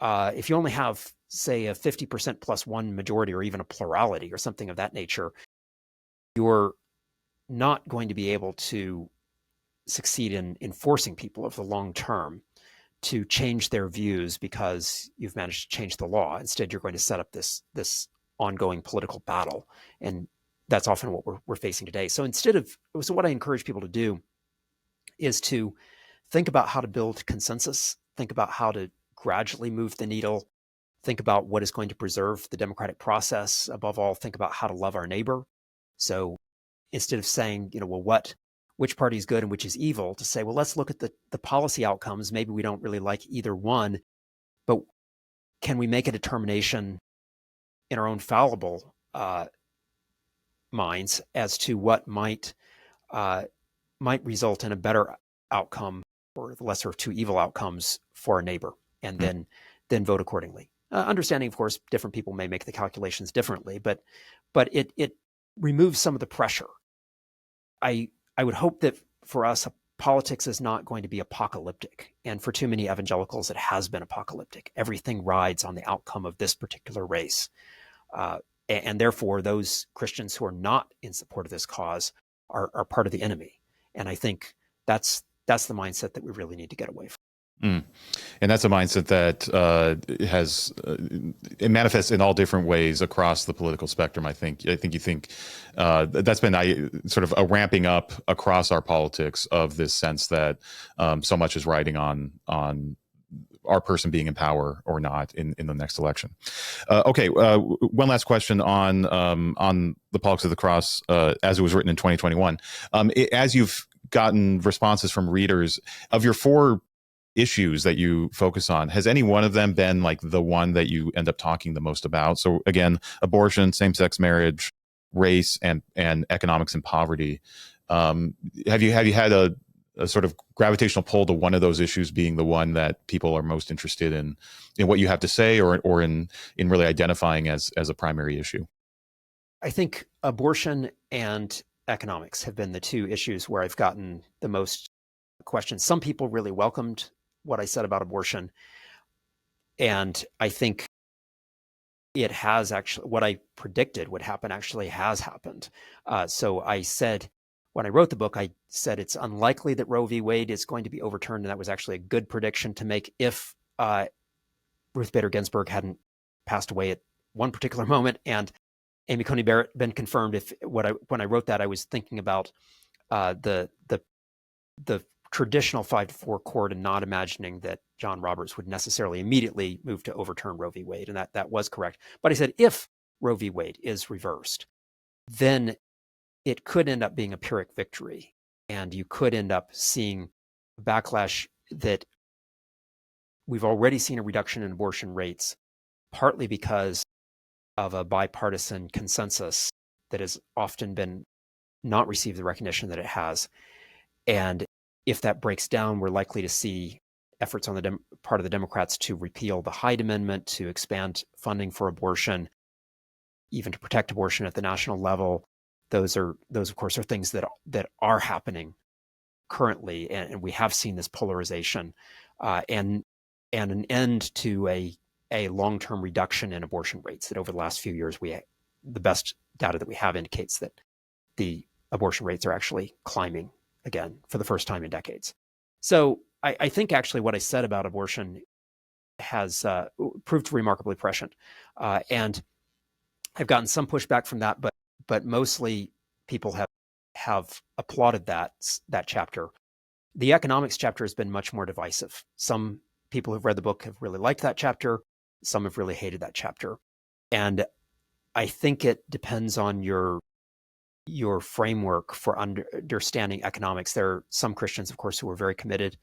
only have, say, a 50% plus one majority, or even a plurality or something of that nature, you're not going to be able to succeed in forcing people over the long term to change their views because you've managed to change the law. Instead, you're going to set up this ongoing political battle. And that's often what we're facing today. So what I encourage people to do is to think about how to build consensus, think about how to gradually move the needle, think about what is going to preserve the democratic process. Above all, think about how to love our neighbor. So instead of saying, which party is good and which is evil, to say, well, let's look at the policy outcomes. Maybe we don't really like either one, but can we make a determination in our own fallible minds as to what might result in a better outcome, or the lesser of two evil outcomes for a neighbor, and then vote accordingly. Understanding, of course, different people may make the calculations differently, but it removes some of the pressure. I would hope that for us, politics is not going to be apocalyptic. And for too many evangelicals, it has been apocalyptic. Everything rides on the outcome of this particular race. And therefore, those Christians who are not in support of this cause are part of the enemy. And I think that's the mindset that we really need to get away from. And that's a mindset that it manifests in all different ways across the political spectrum. I think you think that's been sort of a ramping up across our politics of this sense that so much is riding on our person being in power or not in the next election. Okay, one last question on the politics of the cross as it was written in 2021. As you've gotten responses from readers of your 4 issues that you focus on. Has any one of them been like the one that you end up talking the most about? So again, abortion, same-sex marriage, race, and economics and poverty. Have you had a sort of gravitational pull to one of those issues being the one that people are most interested in what you have to say, or in really identifying as a primary issue? I think abortion and economics have been the 2 issues where I've gotten the most questions. Some people really welcomed what I said about abortion, and I think it has actually, what I predicted would happen actually has happened. So I said, when I wrote the book, I said it's unlikely that Roe v. Wade is going to be overturned, and that was actually a good prediction to make if Ruth Bader Ginsburg hadn't passed away at one particular moment and Amy Coney Barrett been confirmed. When I wrote that, I was thinking about the traditional 5-4 court and not imagining that John Roberts would necessarily immediately move to overturn Roe v. Wade, and that was correct. But I said, if Roe v. Wade is reversed, then it could end up being a Pyrrhic victory, and you could end up seeing a backlash that we've already seen a reduction in abortion rates, partly because of a bipartisan consensus that has often been not received the recognition that it has. And if that breaks down, we're likely to see efforts on the part of the Democrats to repeal the Hyde Amendment, to expand funding for abortion, even to protect abortion at the national level. Those, of course, are things that are happening currently, and we have seen this polarization and an end to a long-term reduction in abortion rates. That over the last few years, the best data that we have indicates that the abortion rates are actually climbing again for the first time in decades. So I think actually what I said about abortion has proved remarkably prescient, and I've gotten some pushback from that, but mostly people have applauded that chapter. The economics chapter has been much more divisive. Some people who've read the book have really liked that chapter. Some have really hated that chapter. And I think it depends on your framework for understanding economics. There are some Christians, of course, who are very committed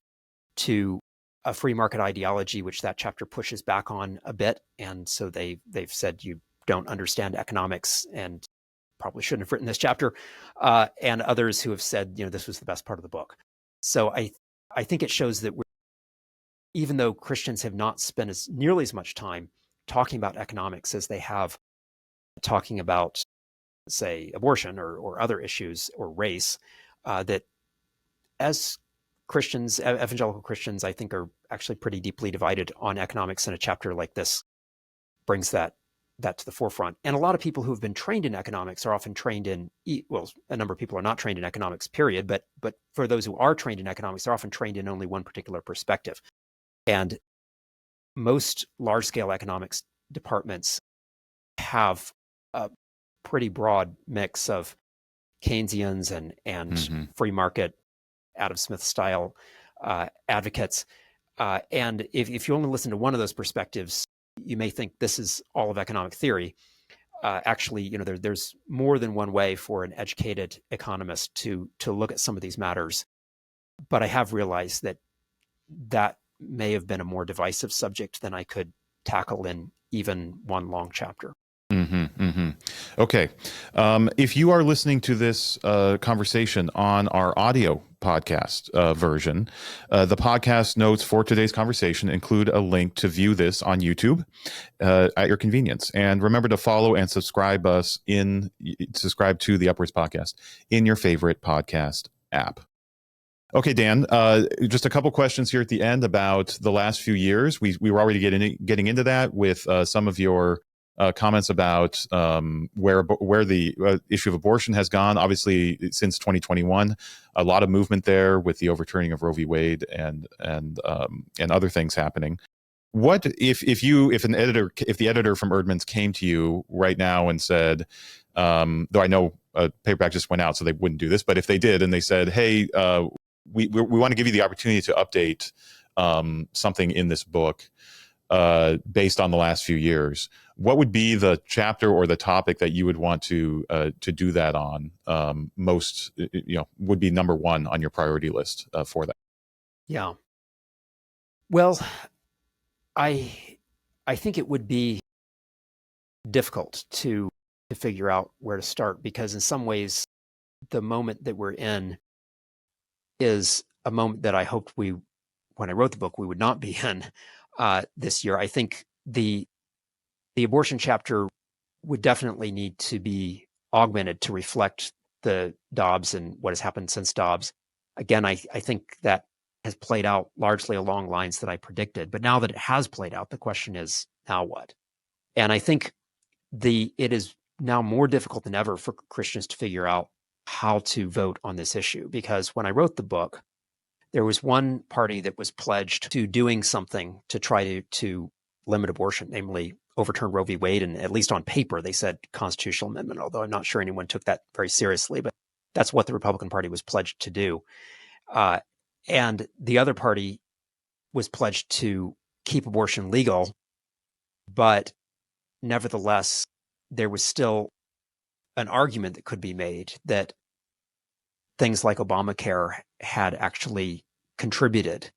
to a free market ideology, which that chapter pushes back on a bit. And so they've said you don't understand economics and probably shouldn't have written this chapter. And others who have said, this was the best part of the book. So I think it shows that even though Christians have not spent nearly as much time talking about economics as they have talking about, say, abortion or other issues or race, that as Christians, evangelical Christians, I think are actually pretty deeply divided on economics, and a chapter like this brings that to the forefront. And a lot of people who have been trained in economics are often trained in, well, a number of people are not trained in economics, period, but for those who are trained in economics, they're often trained in only one particular perspective. And most large-scale economics departments have a pretty broad mix of Keynesians and free market, Adam Smith style advocates. And if you only listen to one of those perspectives, you may think this is all of economic theory. Actually, there's more than one way for an educated economist to look at some of these matters. But I have realized that may have been a more divisive subject than I could tackle in even one long chapter. Okay. If you are listening to this conversation on our audio podcast version, the podcast notes for today's conversation include a link to view this on YouTube at your convenience. And remember to follow and subscribe to the Upwards podcast in your favorite podcast app. Okay, Dan, just a couple questions here at the end about the last few years. We were already getting into that with some of your comments about where the issue of abortion has gone. Obviously, since 2021, a lot of movement there with the overturning of Roe v. Wade and other things happening. What if the editor from Erdman's came to you right now and said, though I know a paperback just went out, so they wouldn't do this, but if they did and they said, hey, we want to give you the opportunity to update something in this book. based on the last few years, what would be the chapter or the topic that you would want to do that on most? Would be number one on your priority list for that? Yeah. Well, I think it would be difficult to figure out where to start, because in some ways the moment that we're in is a moment that I hoped when I wrote the book, we would not be in this year. I think the abortion chapter would definitely need to be augmented to reflect the Dobbs and what has happened since Dobbs. Again, I think that has played out largely along lines that I predicted. But now that it has played out, the question is, now what? And I think it is now more difficult than ever for Christians to figure out how to vote on this issue. Because when I wrote the book, there was one party that was pledged to doing something to try to limit abortion, namely overturn Roe v. Wade. And at least on paper, they said constitutional amendment, although I'm not sure anyone took that very seriously. But that's what the Republican Party was pledged to do. And the other party was pledged to keep abortion legal. But nevertheless, there was still an argument that could be made that things like Obamacare had actually contributed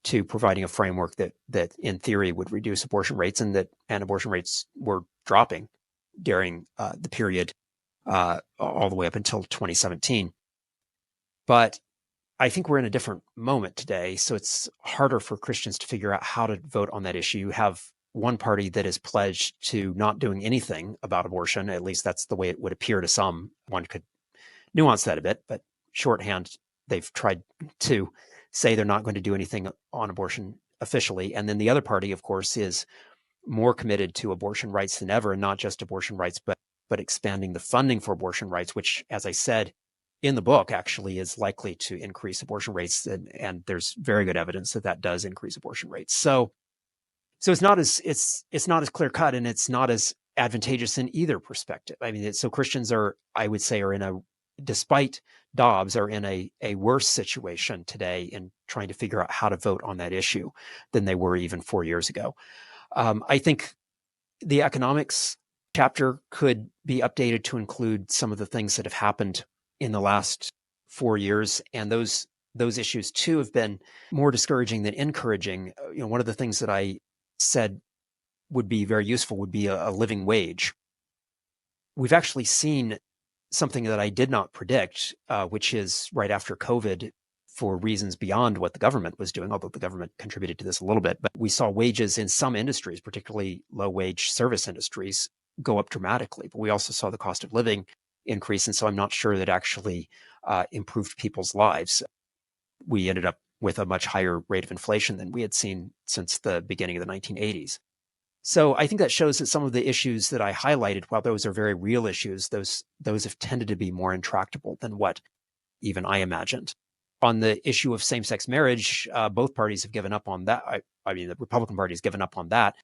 to providing a framework that in theory would reduce abortion rates, and abortion rates were dropping during the period all the way up until 2017. But I think we're in a different moment today, so it's harder for Christians to figure out how to vote on that issue. You have one party that is pledged to not doing anything about abortion. At least that's the way it would appear to some. One could nuance that a bit, but shorthand, they've tried to say they're not going to do anything on abortion officially. And then the other party, of course, is more committed to abortion rights than ever, and not just abortion rights, but expanding the funding for abortion rights, which, as I said in the book, actually is likely to increase abortion rates. And there's very good evidence that does increase abortion rates. So it's not as clear cut, and it's not as advantageous in either perspective. I mean, so Christians are, I would say, despite Dobbs, are in a worse situation today in trying to figure out how to vote on that issue than they were even 4 years ago. I think the economics chapter could be updated to include some of the things that have happened in the last 4 years, and those issues too have been more discouraging than encouraging. One of the things that I said would be very useful would be a living wage. We've actually seen something that I did not predict, which is right after COVID, for reasons beyond what the government was doing, although the government contributed to this a little bit. But we saw wages in some industries, particularly low-wage service industries, go up dramatically. But we also saw the cost of living increase, and so I'm not sure that actually improved people's lives. We ended up with a much higher rate of inflation than we had seen since the beginning of the 1980s. So I think that shows that some of the issues that I highlighted, while those are very real issues, those have tended to be more intractable than what even I imagined. On the issue of same-sex marriage, both parties have given up on that. I mean, the Republican Party has given up on that.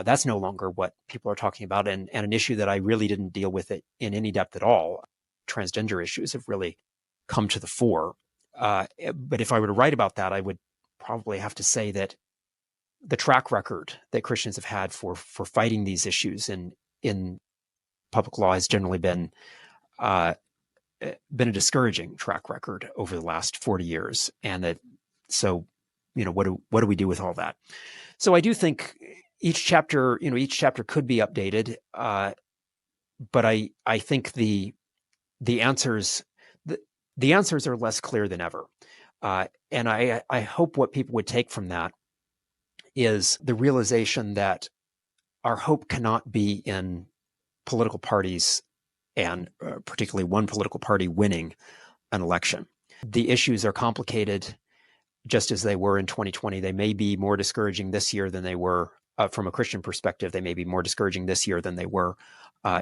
That's no longer what people are talking about, and an issue that I really didn't deal with it in any depth at all. Transgender issues have really come to the fore. But if I were to write about that, I would probably have to say that the track record that Christians have had for fighting these issues in public law has generally been a discouraging track record over the last 40 years. And so what do we do with all that? So I do think each chapter could be updated. But I think the answers are less clear than ever. And I hope what people would take from that is the realization that our hope cannot be in political parties, and particularly one political party winning an election. The issues are complicated, just as they were in 2020. They may be more discouraging this year than they were, from a Christian perspective. They may be more discouraging this year than they were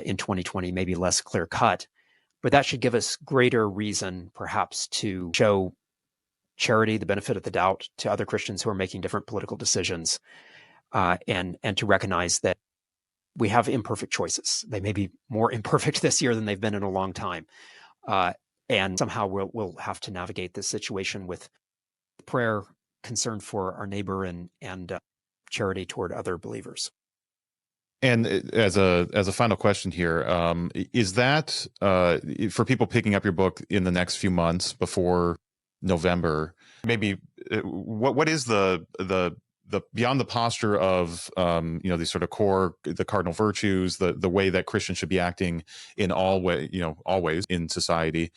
in 2020, maybe less clear cut. But that should give us greater reason, perhaps, to show charity, the benefit of the doubt, to other Christians who are making different political decisions, and to recognize that we have imperfect choices. They may be more imperfect this year than they've been in a long time, and somehow we'll have to navigate this situation with prayer, concern for our neighbor, and charity toward other believers. And as a final question here, is that for people picking up your book in the next few months before November? Maybe what is the beyond the posture of these sort of the cardinal virtues, the way that Christians should be acting in always in society?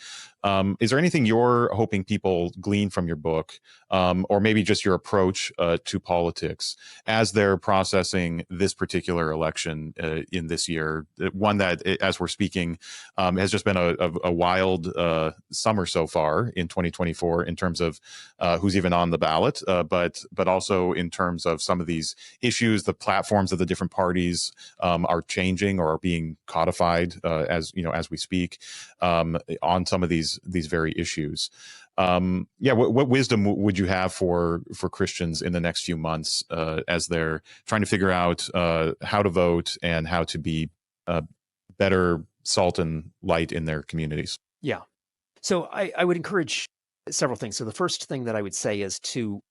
Is there anything you're hoping people glean from your book, or maybe just your approach to politics as they're processing this particular election in this year? One that, as we're speaking, has just been a wild summer so far in 2024 in terms of who's even on the ballot, but also in terms of some of these issues. The platforms of the different parties are changing or are being codified as we speak on some of these very issues. What wisdom would you have for Christians in the next few months as they're trying to figure out how to vote and how to be better salt and light in their communities? Yeah. So I would encourage several things. So the first thing that I would say is to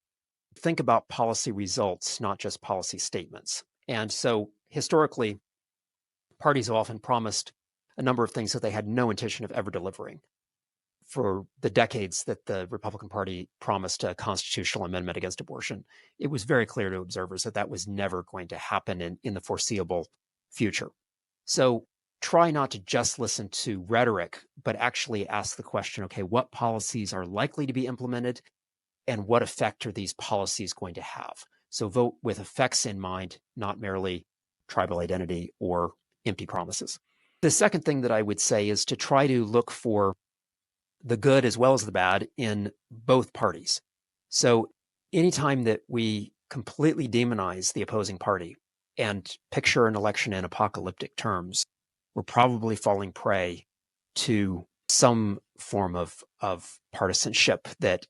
think about policy results, not just policy statements. And so historically, parties have often promised a number of things that they had no intention of ever delivering. For the decades that the Republican Party promised a constitutional amendment against abortion, it was very clear to observers that that was never going to happen in the foreseeable future. So try not to just listen to rhetoric, but actually ask the question, okay, what policies are likely to be implemented and what effect are these policies going to have? So vote with effects in mind, not merely tribal identity or empty promises. The second thing that I would say is to try to look for the good as well as the bad in both parties. So anytime that we completely demonize the opposing party and picture an election in apocalyptic terms, we're probably falling prey to some form of partisanship that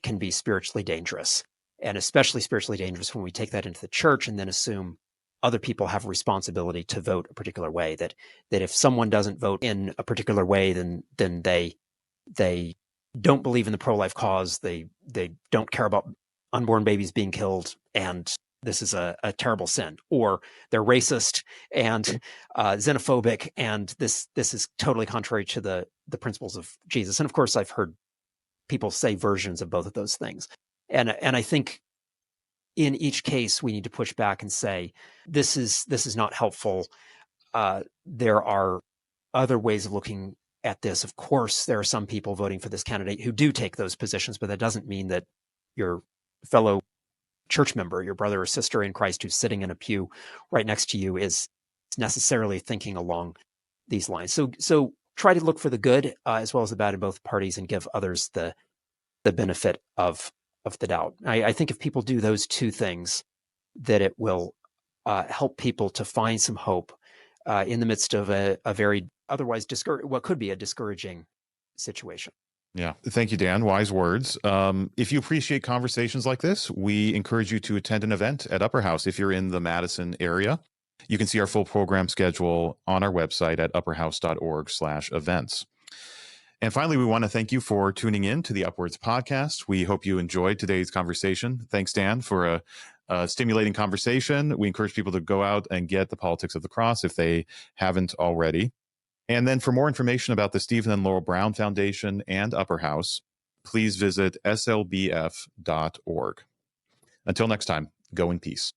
can be spiritually dangerous, and especially spiritually dangerous when we take that into the church and then assume other people have a responsibility to vote a particular way, that if someone doesn't vote in a particular way, then they don't believe in the pro-life cause, they don't care about unborn babies being killed, and this is a terrible sin, or they're racist and xenophobic, and this is totally contrary to the principles of Jesus. And of course, I've heard people say versions of both of those things. And I think in each case, we need to push back and say, this is not helpful. There are other ways of looking at this. Of course, there are some people voting for this candidate who do take those positions, but that doesn't mean that your fellow church member, your brother or sister in Christ who's sitting in a pew right next to you is necessarily thinking along these lines. So try to look for the good as well as the bad in both parties and give others the benefit of the doubt. I think if people do those two things, that it will help people to find some hope in the midst of a very otherwise what could be a discouraging situation. Yeah. Thank you, Dan. Wise words. If you appreciate conversations like this, we encourage you to attend an event at Upper House if you're in the Madison area. You can see our full program schedule on our website at upperhouse.org/events. And finally, we want to thank you for tuning in to the Upwards podcast. We hope you enjoyed today's conversation. Thanks, Dan, for a stimulating conversation. We encourage people to go out and get The Politics of the Cross if they haven't already. And then for more information about the Stephen and Laurel Brown Foundation and Upper House, please visit slbf.org. Until next time, go in peace.